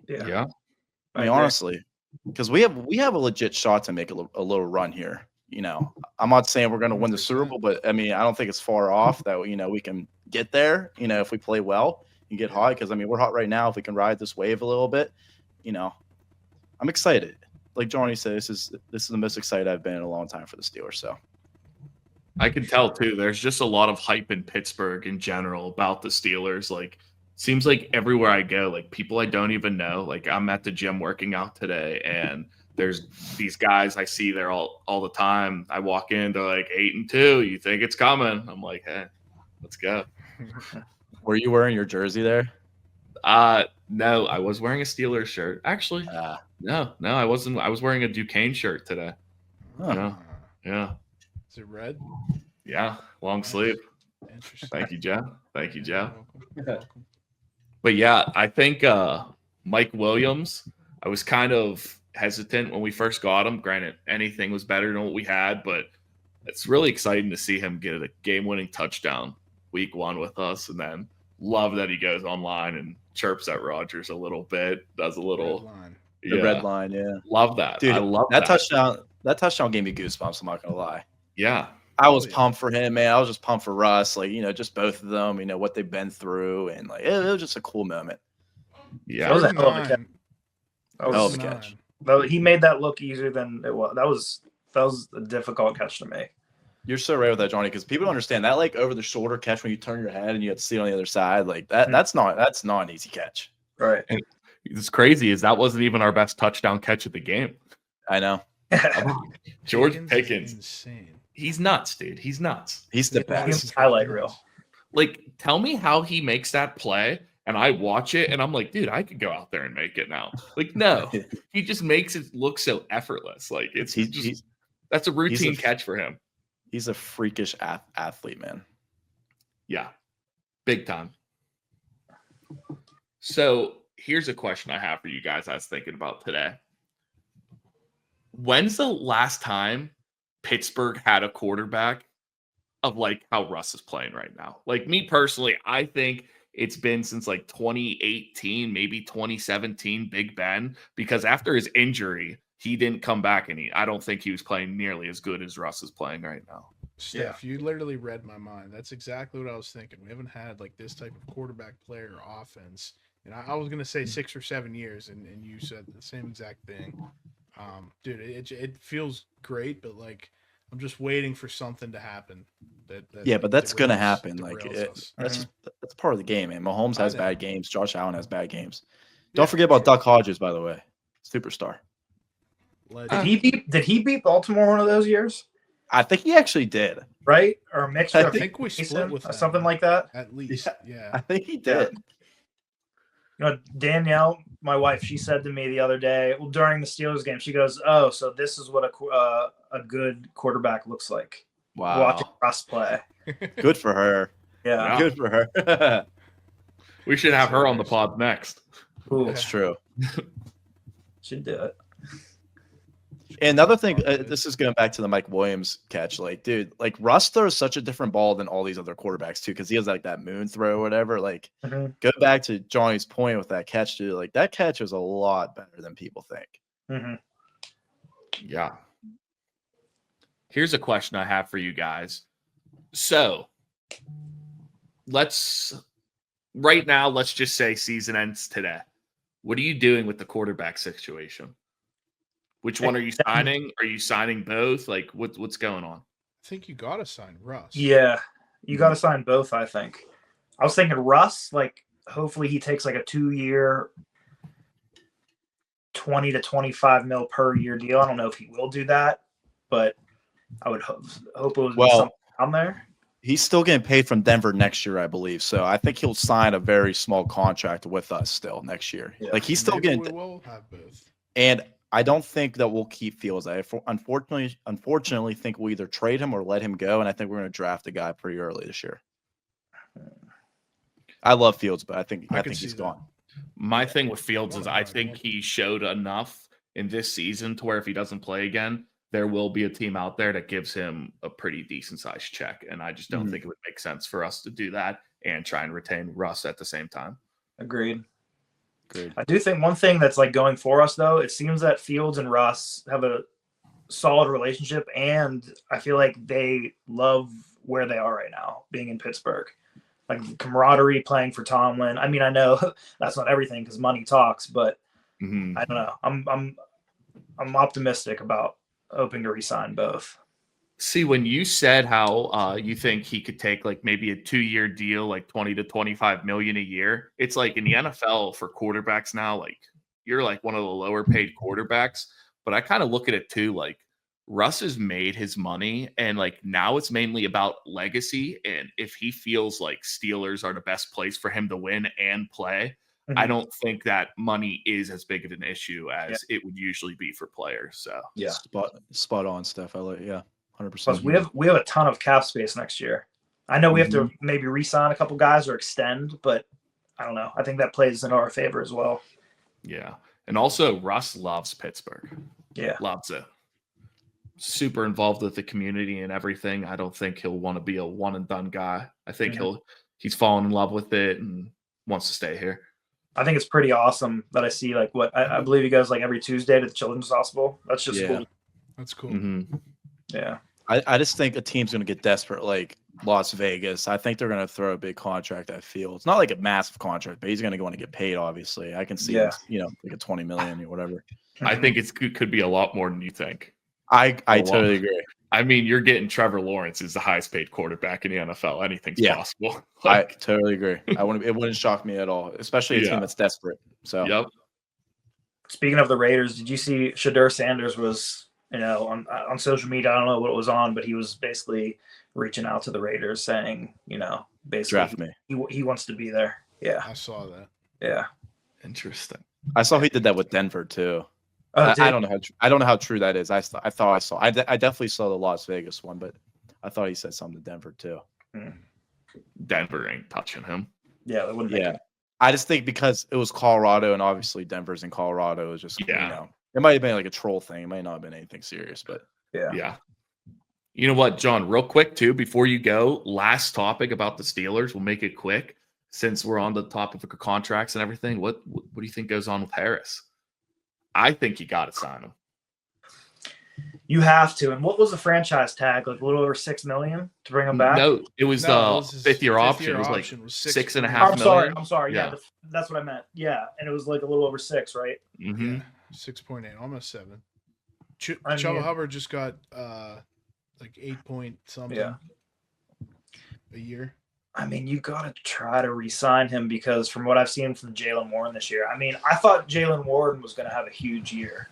Speaker 1: Yeah.
Speaker 2: I mean, honestly, because we have a legit shot to make a little run here. I'm not saying we're going to win the Super Bowl, but I mean, I don't think it's far off that, we can get there, if we play well and get hot. Because I mean, we're hot right now. If we can ride this wave a little bit, I'm excited. Like Johnny said, this is the most excited I've been in a long time for the Steelers. So
Speaker 1: I can tell too. There's just a lot of hype in Pittsburgh in general about the Steelers. Seems like everywhere I go, people I don't even know. I'm at the gym working out today, and there's these guys I see there all the time. I walk in, they're 8-2. You think it's coming? I'm like, hey, let's go.
Speaker 2: Were you wearing your jersey there?
Speaker 1: No, I was wearing a Steelers shirt. Actually, no, I wasn't. I was wearing a Duquesne shirt today.
Speaker 2: Huh.
Speaker 1: Yeah.
Speaker 3: Is it red?
Speaker 1: Yeah, long sleeve.
Speaker 3: Interesting.
Speaker 1: Thank you, Joe. Thank you,
Speaker 3: Yeah,
Speaker 1: Joe.
Speaker 3: you're welcome. You're welcome.
Speaker 1: But yeah, I think Mike Williams, I was kind of hesitant when we first got him. Granted, anything was better than what we had, but it's really exciting to see him get a game-winning touchdown week 1 with us, and then love that he goes online and chirps at Rodgers a little bit, does a
Speaker 3: Red
Speaker 1: little,
Speaker 3: line.
Speaker 2: The red line, yeah.
Speaker 1: love that.
Speaker 2: Dude,
Speaker 1: I love
Speaker 2: that touchdown gave me goosebumps, I'm not gonna lie.
Speaker 1: Yeah,
Speaker 2: I was
Speaker 3: yeah.
Speaker 2: pumped for him, man. I was just pumped for Russ, like, just both of them, what they've been through, and like it was just a cool moment.
Speaker 1: yeah.
Speaker 4: That was a hell of a
Speaker 3: 39.
Speaker 4: catch. That
Speaker 2: Hell
Speaker 4: was,
Speaker 2: of a catch.
Speaker 4: he made that look easier than it was. That was a difficult catch to make.
Speaker 2: You're so right with that, Johnny, because people don't understand that like over the shoulder catch when you turn your head and you have to see it on the other side, like that. That's not an easy catch.
Speaker 4: Right.
Speaker 1: And it's crazy is that wasn't even our best touchdown catch of the game.
Speaker 2: I know.
Speaker 1: George
Speaker 3: Pickens is
Speaker 1: Pickens,
Speaker 3: insane.
Speaker 1: he's nuts, dude. He's nuts.
Speaker 2: He's the
Speaker 3: Yeah,
Speaker 2: best.
Speaker 4: Highlight reel.
Speaker 1: Like, tell me how he makes that play, and I watch it, and I'm like, dude, I could go out there and make it now. Like, no, he just makes it look so effortless. Like, that's a routine catch for him.
Speaker 2: He's a freakish athlete, man.
Speaker 1: Yeah, big time. So here's a question I have for you guys I was thinking about today. When's the last time Pittsburgh had a quarterback of like how Russ is playing right now? Like me personally, I think it's been since like 2018, maybe 2017, Big Ben, because after his injury, he didn't come back and I don't think he was playing nearly as good as Russ is playing right now.
Speaker 3: Steph, you literally read my mind. That's exactly what I was thinking. We haven't had like this type of quarterback player or offense. And I was going to say 6 or 7 years, and you said the same exact thing. Dude, it feels great, but like I'm just waiting for something to happen.
Speaker 2: But that's going to happen. Like
Speaker 3: us.
Speaker 2: that's part of the game, man. Mahomes has bad games. Josh Allen has bad games. Don't forget about Duck Hodges, by the way. Superstar.
Speaker 4: Did he beat Baltimore one of those years?
Speaker 2: I think he actually did.
Speaker 4: Right? Or a mixture
Speaker 3: I think we split with
Speaker 4: something like that.
Speaker 3: At least, yeah.
Speaker 2: I think he did.
Speaker 4: Danielle, my wife, she said to me the other day, during the Steelers game, she goes, "Oh, so this is what a good quarterback looks like."
Speaker 2: Wow.
Speaker 4: Watching Russ play.
Speaker 2: Good for her.
Speaker 4: Yeah.
Speaker 2: Good for her.
Speaker 1: We should have her on the pod next.
Speaker 4: Ooh,
Speaker 2: That's true.
Speaker 4: should do it.
Speaker 2: And another thing, this is going back to the Mike Williams catch. Like, dude, like Russ throws such a different ball than all these other quarterbacks too, because he has like that moon throw or whatever. Like, go back to Johnny's point with that catch, dude. Like that catch is a lot better than people think.
Speaker 1: Mm-hmm. Yeah. Here's a question I have for you guys. So, right now, let's just say season ends today. What are you doing with the quarterback situation? Which one are you signing? Are you signing both? Like, what's going on?
Speaker 3: I think you got to sign Russ.
Speaker 4: Yeah, you got to sign both, I think. I was thinking Russ, like, hopefully he takes like a 2-year, 20 to 25 mil per year deal. I don't know if he will do that, but I would hope it was something down there.
Speaker 2: He's still getting paid from Denver next year, I believe. So I think he'll sign a very small contract with us still next year. Yeah. Like he's still getting.
Speaker 3: We will have both.
Speaker 2: And I don't think that we'll keep Fields. I unfortunately think we'll either trade him or let him go. And I think we're going to draft a guy pretty early this year. I love Fields, but I think he's gone.
Speaker 1: My thing with Fields is I think he showed enough in this season to where if he doesn't play again, there will be a team out there that gives him a pretty decent sized check. And I just don't think it would make sense for us to do that and try and retain Russ at the same time.
Speaker 4: Agreed. I do think one thing that's like going for us, though, it seems that Fields and Russ have a solid relationship, and I feel like they love where they are right now, being in Pittsburgh. Like camaraderie, playing for Tomlin. I mean, I know that's not everything because money talks, but I don't know. I'm optimistic about hoping to re-sign both.
Speaker 1: See, when you said how you think he could take like maybe a 2-year deal, like 20 to 25 million a year, it's like in the NFL for quarterbacks now, like you're like one of the lower paid quarterbacks. But I kind of look at it too, like Russ has made his money and like now it's mainly about legacy. And if he feels like Steelers are the best place for him to win and play, I don't think that money is as big of an issue as it would usually be for players. So
Speaker 2: spot on, Steph. 100%.
Speaker 4: Plus, we have a ton of cap space next year. I know we have to maybe re-sign a couple guys or extend, but I don't know. I think that plays in our favor as well.
Speaker 1: Yeah. And also, Russ loves Pittsburgh.
Speaker 4: Yeah.
Speaker 1: Loves it. Super involved with the community and everything. I don't think he'll want to be a one and done guy. I think he's fallen in love with it and wants to stay here.
Speaker 4: I think it's pretty awesome that I see like what I believe he goes like every Tuesday to the Children's Hospital. That's just cool.
Speaker 3: That's cool.
Speaker 1: Mm-hmm.
Speaker 4: Yeah.
Speaker 2: I just think a team's going to get desperate, like Las Vegas. I think they're going to throw a big contract at Fields. Not like a massive contract, but he's going to want to get paid, obviously. I can see, him, like a $20 million or whatever.
Speaker 1: I think it could be a lot more than you think.
Speaker 2: I totally agree.
Speaker 1: I mean, you're getting Trevor Lawrence is the highest paid quarterback in the NFL. Anything's possible.
Speaker 2: I totally agree. It wouldn't shock me at all, especially a team that's desperate. So,
Speaker 1: yep.
Speaker 4: Speaking of the Raiders, did you see Shadur Sanders was, on social media? I don't know what it was on, but he was basically reaching out to the Raiders saying, basically
Speaker 2: draft me.
Speaker 4: He wants to be there. Yeah,
Speaker 3: I saw that.
Speaker 4: Yeah,
Speaker 1: interesting.
Speaker 2: I saw he did that with Denver too. I don't know how true that is. I definitely saw the Las Vegas one, but I thought he said something to Denver too.
Speaker 1: Denver ain't touching him.
Speaker 4: Yeah, they wouldn't. Yeah,
Speaker 2: I just think because it was Colorado and obviously Denver's in Colorado, it was just it might have been like a troll thing. It might not have been anything serious, but
Speaker 1: yeah. You know what, John? Real quick too, before you go, last topic about the Steelers. We'll make it quick since we're on the topic of contracts and everything. What do you think goes on with Harris? I think you got to sign him.
Speaker 4: You have to. And what was the franchise tag? Like a little over $6 million to bring him back?
Speaker 1: No, it was the fifth-year option. It was like $6.5 million.
Speaker 4: I'm sorry. Yeah, that's what I meant. Yeah, and it was like a little over 6, right?
Speaker 1: Mm-hmm.
Speaker 3: Yeah, 6.8, almost 7. Chuba Hubbard just got like 8 point something a year.
Speaker 4: I mean, you got to try to re-sign him because from what I've seen from Jalen Warren this year, I mean, I thought Jalen Warren was going to have a huge year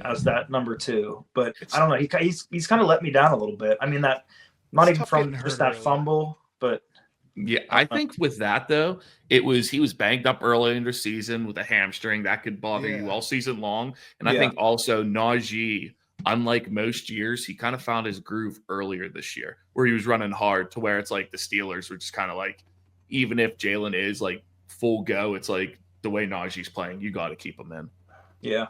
Speaker 4: as that number 2, but I don't know. He's kind of let me down a little bit. I mean, that not even from just that fumble, but
Speaker 1: yeah, I think with that though, he was banged up early in the season with a hamstring that could bother you all season long, and I think also Najee. Unlike most years, he kind of found his groove earlier this year where he was running hard to where it's like the Steelers were just kind of like, even if Jalen is like full go, it's like the way Najee's playing, you got to keep him in.
Speaker 4: Yeah.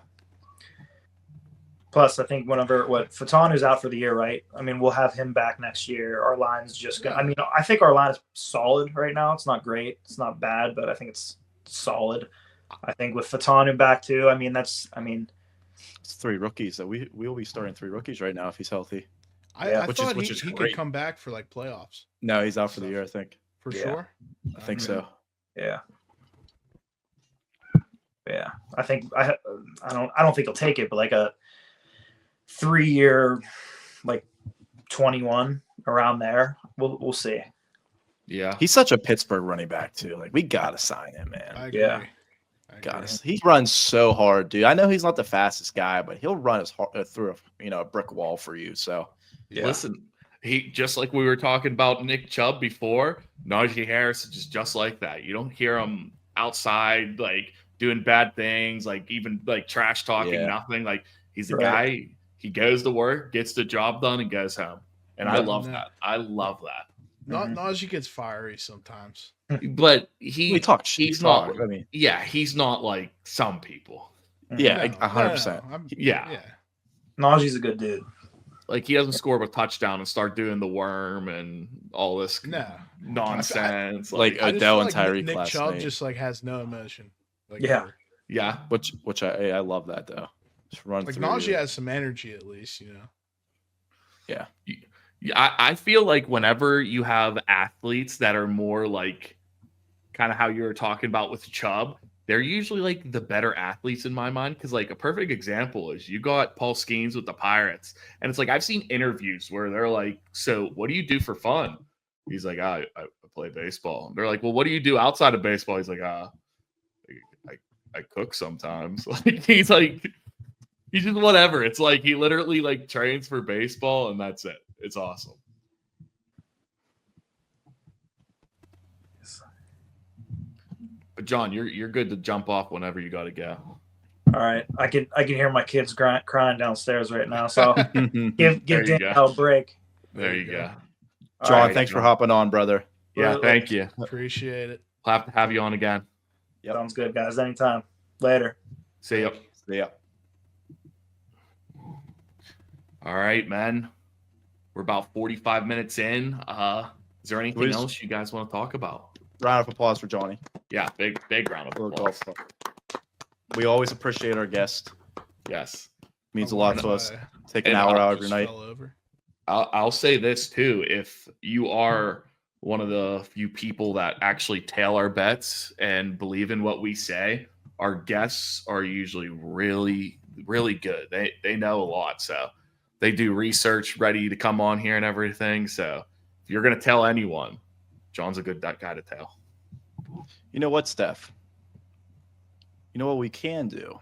Speaker 4: Plus, I think Fatanu's out for the year, right? I mean, we'll have him back next year. Our line's just I mean, I think our line is solid right now. It's not great. It's not bad, but I think it's solid. I think with Fatanu back too,
Speaker 2: it's 3 rookies. So we will be starting 3 rookies right now if he's healthy.
Speaker 3: I thought he could come back for like playoffs.
Speaker 2: No, he's out for the year, I think.
Speaker 3: For sure?
Speaker 2: I think so.
Speaker 4: Yeah. Yeah. I don't think he'll take it, but like a 3-year, like 21 around there. We'll see.
Speaker 1: Yeah.
Speaker 2: He's such a Pittsburgh running back too. Like we gotta sign him, man.
Speaker 3: I agree.
Speaker 4: Yeah.
Speaker 2: He runs so hard, dude. I know he's not the fastest guy, but he'll run as hard through a brick wall for you. So,
Speaker 1: listen, he just like we were talking about Nick Chubb before. Najee Harris is just like that. You don't hear him outside like doing bad things, like even like trash talking, nothing. Like he's a guy. He goes to work, gets the job done, and goes home. And I love that. I love that.
Speaker 3: Najee gets fiery sometimes.
Speaker 1: But he's not.
Speaker 2: I mean,
Speaker 1: he's not like some people.
Speaker 2: Yeah, 100%.
Speaker 1: Yeah.
Speaker 4: Najee's a good dude.
Speaker 1: Like he doesn't score a touchdown and start doing the worm and all this nonsense.
Speaker 2: Like Odell and Tyreek
Speaker 3: Nick
Speaker 2: last
Speaker 3: Chubb
Speaker 2: night.
Speaker 3: just like has no emotion. Like,
Speaker 1: yeah.
Speaker 2: Which I love that though. Just run
Speaker 3: like
Speaker 2: through.
Speaker 3: Najee has some energy at least,
Speaker 2: Yeah.
Speaker 1: I feel like whenever you have athletes that are more like kind of how you were talking about with Chubb, they're usually like the better athletes in my mind. Because like a perfect example is you got Paul Skeens with the Pirates, and it's like I've seen interviews where they're like, "So what do you do for fun?" He's like, "I play baseball." And they're like, "Well, what do you do outside of baseball?" He's like, I cook sometimes." Like he's just whatever. It's like he literally like trains for baseball and that's it. It's awesome. But John, you're good to jump off whenever you got to go.
Speaker 4: All right, I can hear my kids crying downstairs right now. So give Daniel a break.
Speaker 1: There you go.
Speaker 2: John,
Speaker 4: All right.
Speaker 2: thanks for hopping on, brother.
Speaker 1: Yeah, thank you.
Speaker 3: Appreciate it.
Speaker 1: We'll have to have you on again.
Speaker 2: Yep.
Speaker 4: Sounds good, guys. Anytime. Later.
Speaker 1: See ya.
Speaker 2: See ya.
Speaker 1: All right, man. We're about 45 minutes in. Is there anything else you guys want to talk about?
Speaker 2: Round of applause for Johnny.
Speaker 1: Yeah, big round of
Speaker 2: Little
Speaker 1: applause.
Speaker 2: golf club. We always appreciate our guest.
Speaker 1: Yes.
Speaker 2: Means a lot to us. Take an
Speaker 1: And
Speaker 2: hour out of
Speaker 3: Just
Speaker 2: your night.
Speaker 3: fell over.
Speaker 1: I'll say this too. If you are one of the few people that actually tail our bets and believe in what we say, our guests are usually really, really good. They know a lot. So they do research, ready to come on here and everything. So if you're going to tell anyone, John's a good guy to tell.
Speaker 2: You know what, Steph? You know what we can do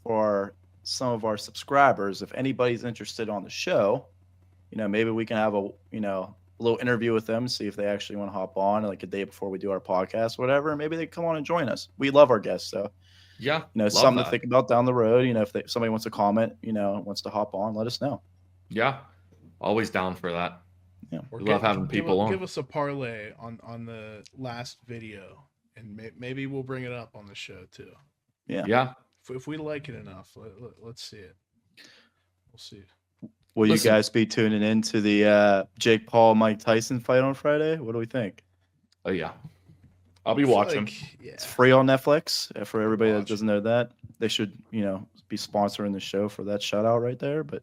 Speaker 2: for some of our subscribers? If anybody's interested on the show, maybe we can have a little interview with them, see if they actually want to hop on like a day before we do our podcast, whatever. Maybe they come on and join us. We love our guests, so
Speaker 1: yeah,
Speaker 2: something to think about down the road. If somebody wants to comment, wants to hop on, let us know.
Speaker 1: Yeah, always down for that.
Speaker 2: Yeah,
Speaker 3: Or
Speaker 1: we love having people on.
Speaker 3: Give us a parlay on the last video, and maybe we'll bring it up on the show too.
Speaker 1: Yeah.
Speaker 3: If we like it enough, let's see it. We'll see.
Speaker 2: Will you guys be tuning in to the Jake Paul Mike Tyson fight on Friday? What do we think?
Speaker 1: Oh yeah, I'll be watching.
Speaker 2: It's free on Netflix. For everybody that doesn't know that, they should be sponsoring the show for that shout out right there. But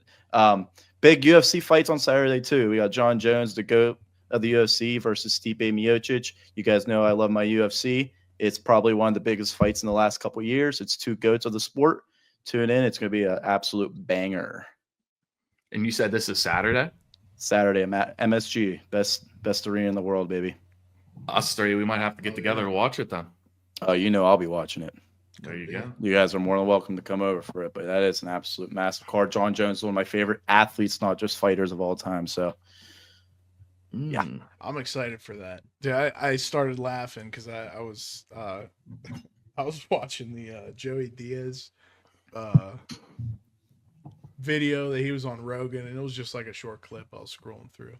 Speaker 2: big UFC fights on Saturday too. We got John Jones, the GOAT of the UFC, versus Stipe Miocic. You guys know I love my UFC. It's probably one of the biggest fights in the last couple of years. It's two GOATs of the sport. Tune in. It's going to be an absolute banger.
Speaker 1: And you said this is Saturday?
Speaker 2: Saturday, MSG, best arena in the world, baby.
Speaker 1: Us three, we might have to get together and watch it then.
Speaker 2: Oh, I'll be watching it.
Speaker 1: There you go.
Speaker 2: You guys are more than welcome to come over for it, but that is an absolute massive card. John Jones is one of my favorite athletes, not just fighters of all time. So, yeah,
Speaker 3: I'm excited for that. Dude, I started laughing because I was watching the Joey Diaz video that he was on Rogan, and it was just like a short clip I was scrolling through,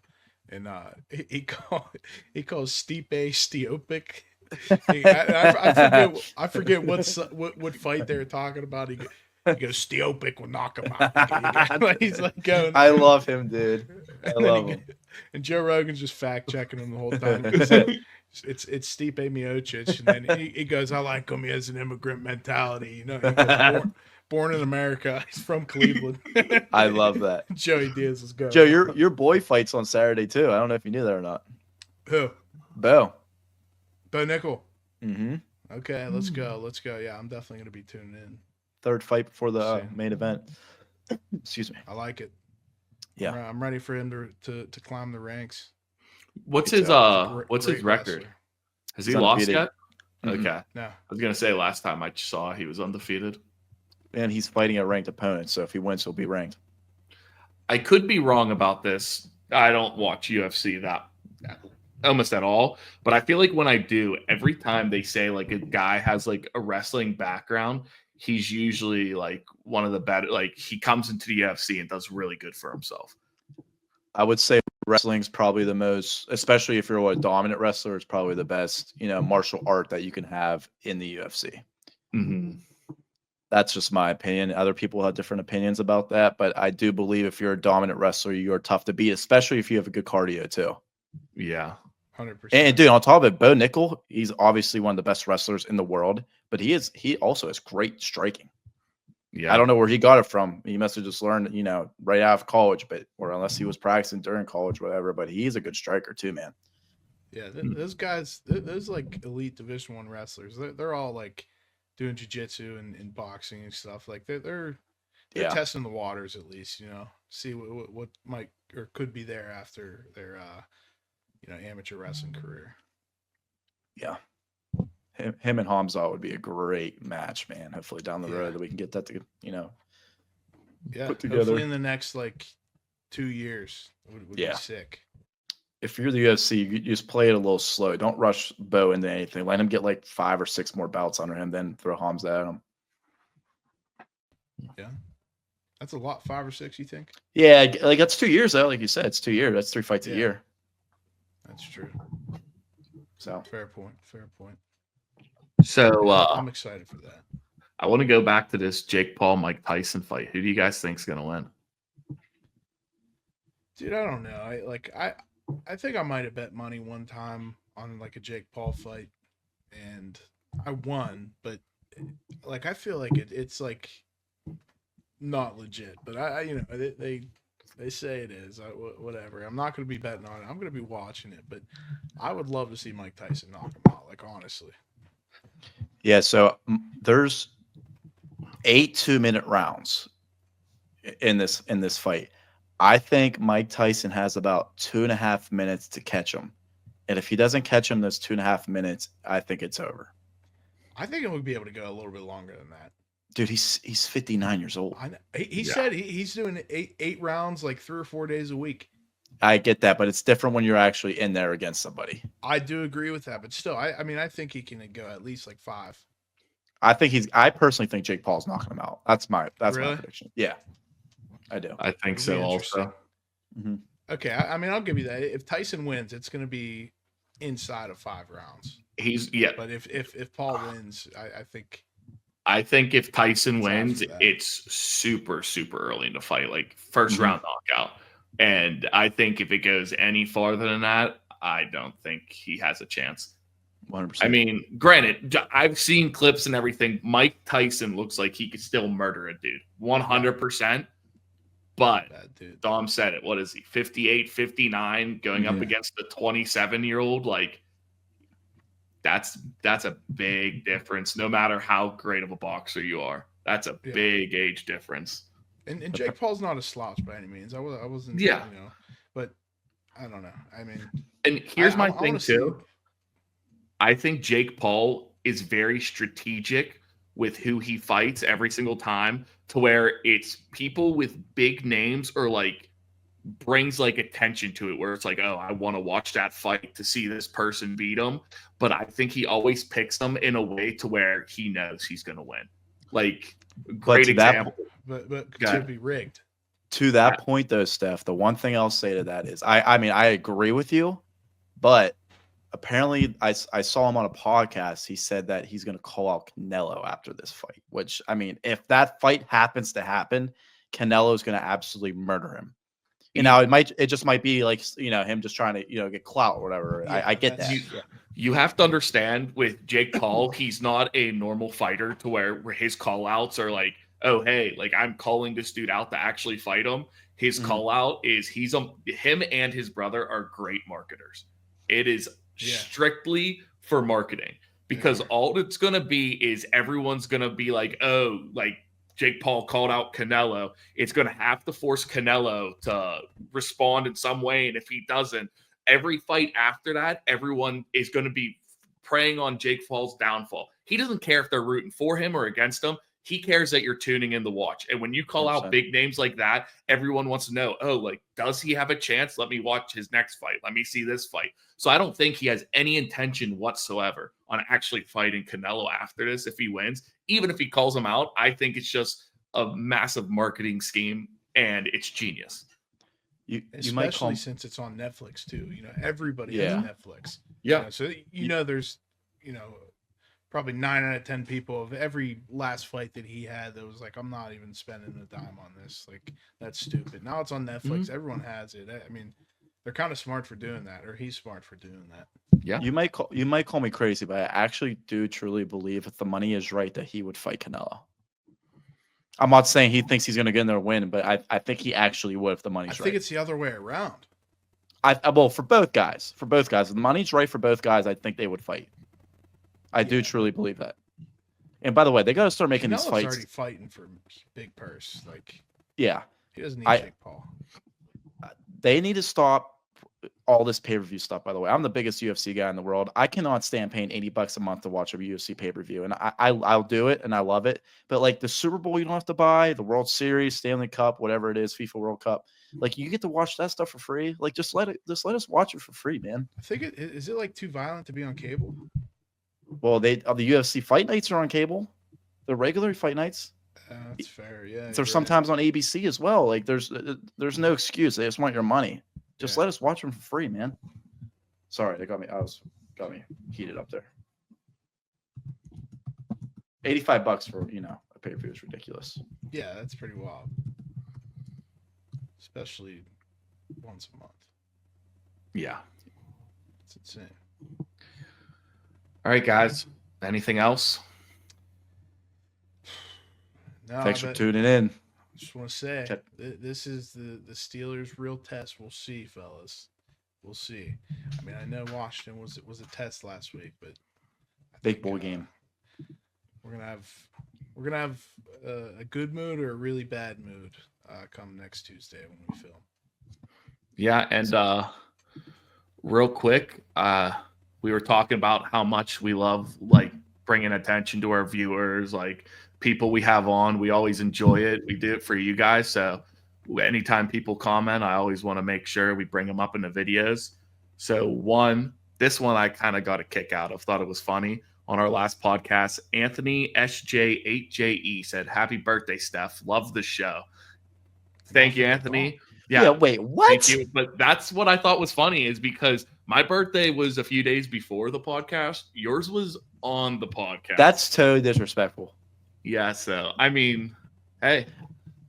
Speaker 3: and he calls Stipe Stiopic. I forget what fight they were talking about. He goes, Stiopic will knock him out. He's like going.
Speaker 2: I love him, dude. I love him.
Speaker 3: And Joe Rogan's just fact checking him the whole time. It's Stipe Miocic, and then he goes, I like him. He has an immigrant mentality. He goes, born in America. He's from Cleveland.
Speaker 2: I love that.
Speaker 3: Joey Diaz is good.
Speaker 2: Joe, your boy fights on Saturday too. I don't know if you knew that or not.
Speaker 3: Who?
Speaker 2: Bo
Speaker 3: Nickel.
Speaker 2: Mm-hmm.
Speaker 3: Okay, let's go. Yeah, I'm definitely gonna be tuning in.
Speaker 2: Third fight before the main event. Excuse me.
Speaker 3: I like it.
Speaker 2: Yeah,
Speaker 3: I'm ready for him to climb the ranks.
Speaker 1: What's
Speaker 3: He's
Speaker 1: his record?
Speaker 3: wrestler.
Speaker 1: Has he lost yet?
Speaker 2: Mm-hmm.
Speaker 1: Okay.
Speaker 3: No.
Speaker 1: I was gonna say last time I saw he was undefeated.
Speaker 2: And he's fighting a ranked opponent, so if he wins, he'll be ranked.
Speaker 1: I could be wrong about this. I don't watch UFC that almost at all, but I feel like when I do, every time they say like a guy has like a wrestling background, he's usually like one of the better. Like he comes into the UFC and does really good for himself.
Speaker 2: I would say wrestling's probably the most, especially if you're a dominant wrestler, it's probably the best, martial art that you can have in the UFC.
Speaker 1: Mm-hmm.
Speaker 2: That's just my opinion. Other people have different opinions about that, but I do believe if you're a dominant wrestler, you're tough to beat, especially if you have a good cardio too.
Speaker 1: Yeah.
Speaker 3: 100%.
Speaker 2: And dude, on top of it, Bo Nickel, he's obviously one of the best wrestlers in the world, but he also has great striking.
Speaker 1: Yeah.
Speaker 2: I don't know where he got it from. He must have just learned, right out of college, or unless he was practicing during college, whatever. But he's a good striker too, man.
Speaker 3: Yeah, those guys, those like elite Division I wrestlers, they're all like doing jiu-jitsu and boxing and stuff. Like they're testing the waters at least, see what might or could be there after their amateur wrestling career.
Speaker 2: Yeah. Him and Hamza would be a great match, man. Hopefully down the road that we can get that to, put together.
Speaker 3: Hopefully in the next like 2 years would be sick.
Speaker 2: If you're the UFC, you just play it a little slow. Don't rush Bo into anything. Let him get like 5 or 6 more bouts under him, then throw Hamza at him.
Speaker 3: Yeah. That's a lot. 5 or 6, you think?
Speaker 2: Yeah, like that's 2 years though. Like you said, it's 2 years. That's 3 fights a year.
Speaker 3: That's true.
Speaker 2: So
Speaker 3: Fair point.
Speaker 1: So
Speaker 3: I'm excited for that.
Speaker 1: I want to go back to this Jake Paul Mike Tyson fight. Who do you guys think is going to win?
Speaker 3: Dude, I don't know. I think I might have bet money one time on like a Jake Paul fight, and I won, but like I feel like it's like not legit. But I you know they say it is. Whatever. I'm not going to be betting on it. I'm going to be watching it, but I would love to see Mike Tyson knock him out. Like honestly.
Speaker 2: yeah, so there's 8 2-minute rounds in this fight. I think Mike Tyson has about 2.5 minutes to catch him. And if he doesn't catch him those 2.5 minutes, I think it's over.
Speaker 3: I think it would be able to go a little bit longer than that.
Speaker 2: Dude, he's 59 years old.
Speaker 3: I know. He said he's doing eight rounds like 3 or 4 days a week.
Speaker 2: I get that, but it's different when you're actually in there against somebody.
Speaker 3: I do agree with that, but still, I mean, I think he can go at least like 5.
Speaker 2: I personally think Jake Paul's knocking him out. That's my
Speaker 3: Really?
Speaker 2: prediction. Yeah, I do.
Speaker 1: I think
Speaker 3: It'll
Speaker 1: so
Speaker 3: be
Speaker 1: also.
Speaker 2: Mm-hmm.
Speaker 3: Okay, I mean, I'll give you that. If Tyson wins, it's going to be inside of 5 rounds.
Speaker 1: But
Speaker 3: if Paul wins,
Speaker 1: I think if Tyson
Speaker 3: It's
Speaker 1: wins,
Speaker 3: after that.
Speaker 1: it's super, super early in the fight, like first
Speaker 2: Mhm.
Speaker 1: round knockout. And I think if it goes any farther than that, I don't think he has a chance.
Speaker 2: 100%.
Speaker 1: I mean, granted, I've seen clips and everything. Mike Tyson looks like he could still murder a dude 100%. But
Speaker 3: bad dude.
Speaker 1: Dom said it. What is he? 58, 59 going up
Speaker 2: Yeah.
Speaker 1: against the 27-year-old? Like, that's a big difference. No matter how great of a boxer you are, that's a
Speaker 3: Yeah.
Speaker 1: big age difference.
Speaker 3: And Jake Paul's not a slouch by any means. I wasn't.
Speaker 1: Yeah.
Speaker 3: But I don't know. I mean,
Speaker 1: And here's my
Speaker 3: I
Speaker 1: thing
Speaker 3: wanna
Speaker 1: too.
Speaker 3: see-
Speaker 1: I think Jake Paul is very strategic with who he fights every single time, to where it's people with big names or like brings like attention to it, where it's like, oh, I want to watch that fight to see this person beat him. But I think he always picks them in a way to where he knows he's going to win. Like, great
Speaker 2: to that-
Speaker 1: example.
Speaker 3: but
Speaker 1: Go
Speaker 3: to
Speaker 1: ahead.
Speaker 3: be rigged.
Speaker 2: To that point, though, Steph, the one thing I'll say to that is, I mean, I agree with you, but apparently I saw him on a podcast. He said that he's going to call out Canelo after this fight, which, I mean, if that fight happens to happen, Canelo's going to absolutely murder him. You know, it just might be like, him just trying to, get clout or whatever.
Speaker 3: Yeah,
Speaker 2: I get that.
Speaker 3: that's-
Speaker 1: You have to understand with Jake Paul, he's not a normal fighter to where his call outs are like, oh, hey, like I'm calling this dude out to actually fight him. His
Speaker 2: Mhm.
Speaker 1: call out is him and his brother are great marketers. It is
Speaker 3: Yeah.
Speaker 1: strictly for marketing, because all it's going to be is everyone's going to be like, oh, like Jake Paul called out Canelo. It's going to have to force Canelo to respond in some way. And if he doesn't, every fight after that, everyone is going to be preying on Jake Paul's downfall. He doesn't care if they're rooting for him or against him. He cares that you're tuning in to watch. And when you call
Speaker 2: 100%.
Speaker 1: out big names like that, everyone wants to know, oh, like, does he have a chance? Let me watch his next fight. Let me see this fight. So I don't think he has any intention whatsoever on actually fighting Canelo after this if he wins. Even if he calls him out, I think it's just a massive marketing scheme, and it's genius.
Speaker 2: You might call
Speaker 3: Especially since it's on Netflix too. Everybody
Speaker 2: Yeah.
Speaker 3: has Netflix.
Speaker 1: Yeah.
Speaker 3: So there's probably 9 out of 10 people of every last fight that he had that was like, I'm not even spending a dime on this. Like, that's stupid. Now it's on Netflix. Everyone has it. I mean, they're kind of smart for doing that, or he's smart for doing that.
Speaker 1: Yeah.
Speaker 2: You might call me crazy, but I actually do truly believe if the money is right that he would fight Canelo. I'm not saying he thinks he's going to get in there and win, but I think he actually would if the money's
Speaker 3: I
Speaker 2: right.
Speaker 3: think it's the other way around.
Speaker 2: Well, for both guys, if the money's right for both guys, I think they would fight. I do truly believe that. And by the way, they got to start making these
Speaker 3: Canelo's
Speaker 2: fights.
Speaker 3: already fighting for big purse. Like,
Speaker 2: Yeah,
Speaker 3: he doesn't need Jake Paul.
Speaker 2: they need to stop all this pay-per-view stuff. By the way, I'm the biggest UFC guy in the world. I cannot stand paying $80 a month to watch a UFC pay-per-view, and I'll do it, and I love it. But like the Super Bowl, you don't have to buy the World Series, Stanley Cup, whatever it is, FIFA World Cup. Like you get to watch that stuff for free. Like just let us watch it for free, man.
Speaker 3: I think is it like too violent to be on cable?
Speaker 2: Well, the UFC fight nights are on cable. The regular fight nights.
Speaker 3: That's fair. Yeah.
Speaker 2: They're
Speaker 3: you're
Speaker 2: sometimes on ABC as well. Like there's no excuse. They just want your money. Just
Speaker 3: Yeah.
Speaker 2: let us watch them for free, man. Sorry, they got me heated up there. $85 for a pay-per-view is ridiculous.
Speaker 3: Yeah, that's pretty wild. Especially once a month.
Speaker 1: Yeah.
Speaker 3: It's insane.
Speaker 1: All right, guys. Anything else?
Speaker 3: No,
Speaker 2: Thanks for tuning in.
Speaker 3: I just want to say this is the Steelers' real test. We'll see, fellas. We'll see. I mean, I know Washington was a test last week, but
Speaker 2: Big boy game.
Speaker 3: We're gonna have a good mood or a really bad mood come next Tuesday when we film.
Speaker 1: Yeah, and real quick, we were talking about how much we love like bringing attention to our viewers, like people we have on. We always enjoy it. We do it for you guys. So anytime people comment, I always want to make sure we bring them up in the videos. So this one I kind of got a kick out of. Thought it was funny. On our last podcast, Anthony SJ8JE said, "Happy birthday, Steph. Love the show." Thank you, Anthony.
Speaker 2: Yeah, wait, what?
Speaker 1: Thank you. But that's what I thought was funny is because my birthday was a few days before the podcast. Yours was on the podcast.
Speaker 2: That's totally disrespectful.
Speaker 1: Yeah, so I mean, hey.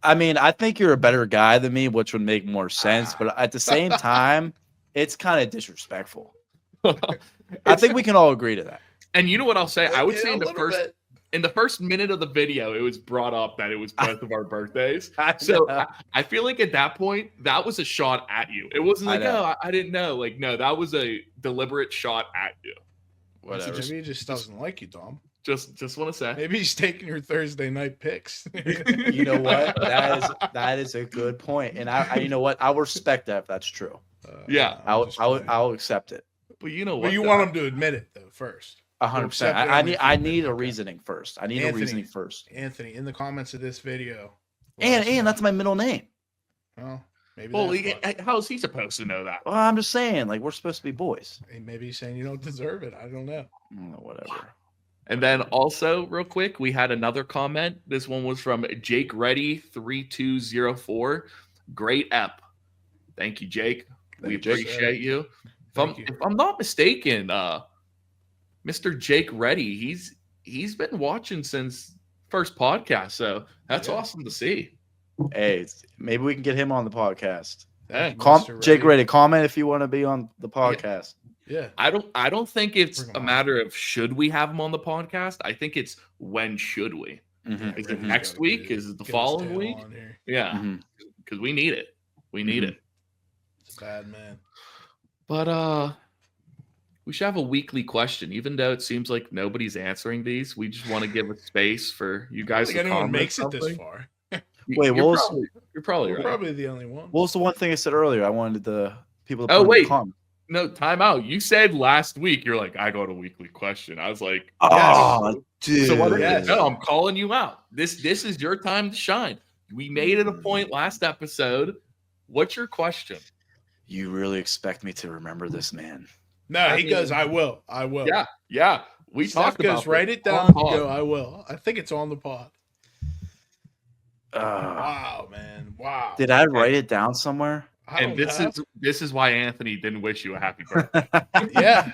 Speaker 2: I mean, I think you're a better guy than me, which would make more sense. But at the same time, it's kind of disrespectful. I think we can all agree to that.
Speaker 1: And you know what I'll say? I would say in the first minute of the video, it was brought up that it was both of our birthdays. So I feel like at that point, that was a shot at you. It wasn't like, I didn't know. Like, no, that was a deliberate shot at you.
Speaker 2: Whatever.
Speaker 3: Maybe he just doesn't like you, Dom.
Speaker 1: Just want to say.
Speaker 3: Maybe he's taking your Thursday night picks.
Speaker 2: You know what? That is a good point. And I you know what? I'll respect that if that's true.
Speaker 1: Yeah.
Speaker 2: I'll accept it.
Speaker 1: But you know what?
Speaker 3: Well, you want him to admit it though first.
Speaker 2: 100%. I need a reasoning first. I need a reasoning first.
Speaker 3: Anthony, in the comments of this video.
Speaker 2: And that's my middle name.
Speaker 3: Well, maybe.
Speaker 1: Well, how is he supposed to know that?
Speaker 2: Well, I'm just saying, like, we're supposed to be boys.
Speaker 3: Maybe he's saying you don't deserve it. I don't know.
Speaker 2: Whatever.
Speaker 1: And then also, real quick, we had another comment. This one was from Jake Reddy 3204. Great ep. Thank you, Jake. We appreciate you. If I'm not mistaken, Mr. Jake Reddy, he's been watching since first podcast, so that's awesome to see.
Speaker 2: Hey, maybe we can get him on the podcast.
Speaker 1: Hey,
Speaker 2: Jake Reddy, comment if you want to be on the podcast.
Speaker 3: Yeah.
Speaker 1: I don't think it's a matter of should we have him on the podcast. I think it's when should we?
Speaker 2: Mm-hmm.
Speaker 1: Is it next week? Is it the following week? Yeah, because we need it. We need it.
Speaker 3: It's bad, man.
Speaker 1: But we should have a weekly question, even though it seems like nobody's answering these. We just want to give a space for you guys to
Speaker 3: anyone
Speaker 1: comment
Speaker 3: makes it
Speaker 1: something.
Speaker 3: this far.
Speaker 2: Wait,
Speaker 1: you're probably right.
Speaker 3: Probably the only one.
Speaker 2: What was the one thing I said earlier? I wanted the people to
Speaker 1: wait.
Speaker 2: comment.
Speaker 1: No, time out. You said last week you're like, I got a weekly question. I was like,
Speaker 2: dude.
Speaker 1: So what? No, I'm calling you out. This is your time to shine. We made it a point last episode. What's your question?
Speaker 2: You really expect me to remember this, man?
Speaker 3: No, he goes, I will.
Speaker 1: Yeah. We talked about
Speaker 3: goes, write it down. Go, I will. I think it's on the pod. Wow, man. Wow.
Speaker 2: Did I write it down somewhere?
Speaker 1: And this is why Anthony didn't wish you a happy birthday.
Speaker 3: Yeah.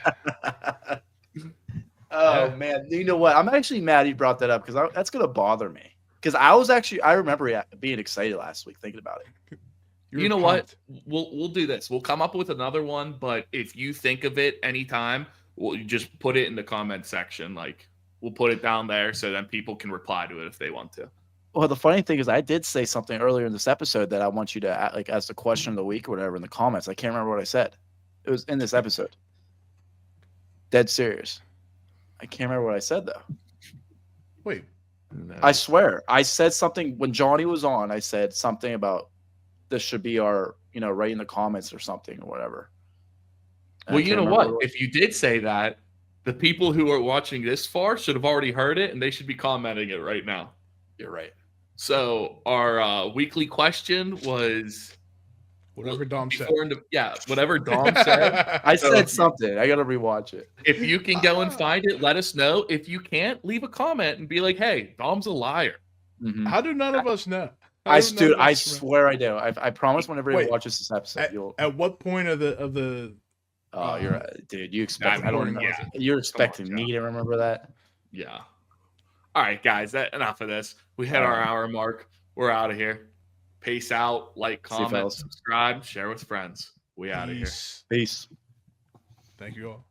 Speaker 2: Man, you know what? I'm actually mad you brought that up because that's gonna bother me. Because I remember being excited last week thinking about it.
Speaker 1: You know what? We'll do this. We'll come up with another one, but if you think of it anytime, we'll just put it in the comment section. Like we'll put it down there so then people can reply to it if they want to.
Speaker 2: Well, the funny thing is I did say something earlier in this episode that I want you to like as the question of the week or whatever in the comments. I can't remember what I said. It was in this episode. Dead serious. I can't remember what I said though.
Speaker 3: Wait.
Speaker 1: No.
Speaker 2: I swear. I said something when Johnny was on. I said something about this should be our, right in the comments or something or whatever.
Speaker 1: Well, you know what? If you did say that, the people who are watching this far should have already heard it and they should be commenting it right now.
Speaker 2: You're right.
Speaker 1: So our weekly question was
Speaker 3: whatever Dom said.
Speaker 1: Whatever Dom said.
Speaker 2: I said something. I got to rewatch it.
Speaker 1: If you can go and find it, let us know. If you can't, leave a comment and be like, hey, Dom's a liar.
Speaker 2: Mm-hmm.
Speaker 3: How do none of us know?
Speaker 2: I swear I do. I promise whenever he watches this episode,
Speaker 3: at what point of the
Speaker 2: Oh, you're dude. You expect?
Speaker 1: I
Speaker 2: I don't
Speaker 1: mean,
Speaker 2: know.
Speaker 1: yeah.
Speaker 2: You're
Speaker 1: Come on,
Speaker 2: expecting
Speaker 1: Joe.
Speaker 2: me to remember that?
Speaker 1: Yeah. All right, guys. Enough of this. We hit
Speaker 2: All
Speaker 1: our
Speaker 2: right.
Speaker 1: hour mark. We're out of here. Peace out. Like,
Speaker 2: See you,
Speaker 1: comment,
Speaker 2: fellas.
Speaker 1: subscribe, share with friends. We out of here.
Speaker 3: Peace.
Speaker 2: Peace.
Speaker 3: Thank you all.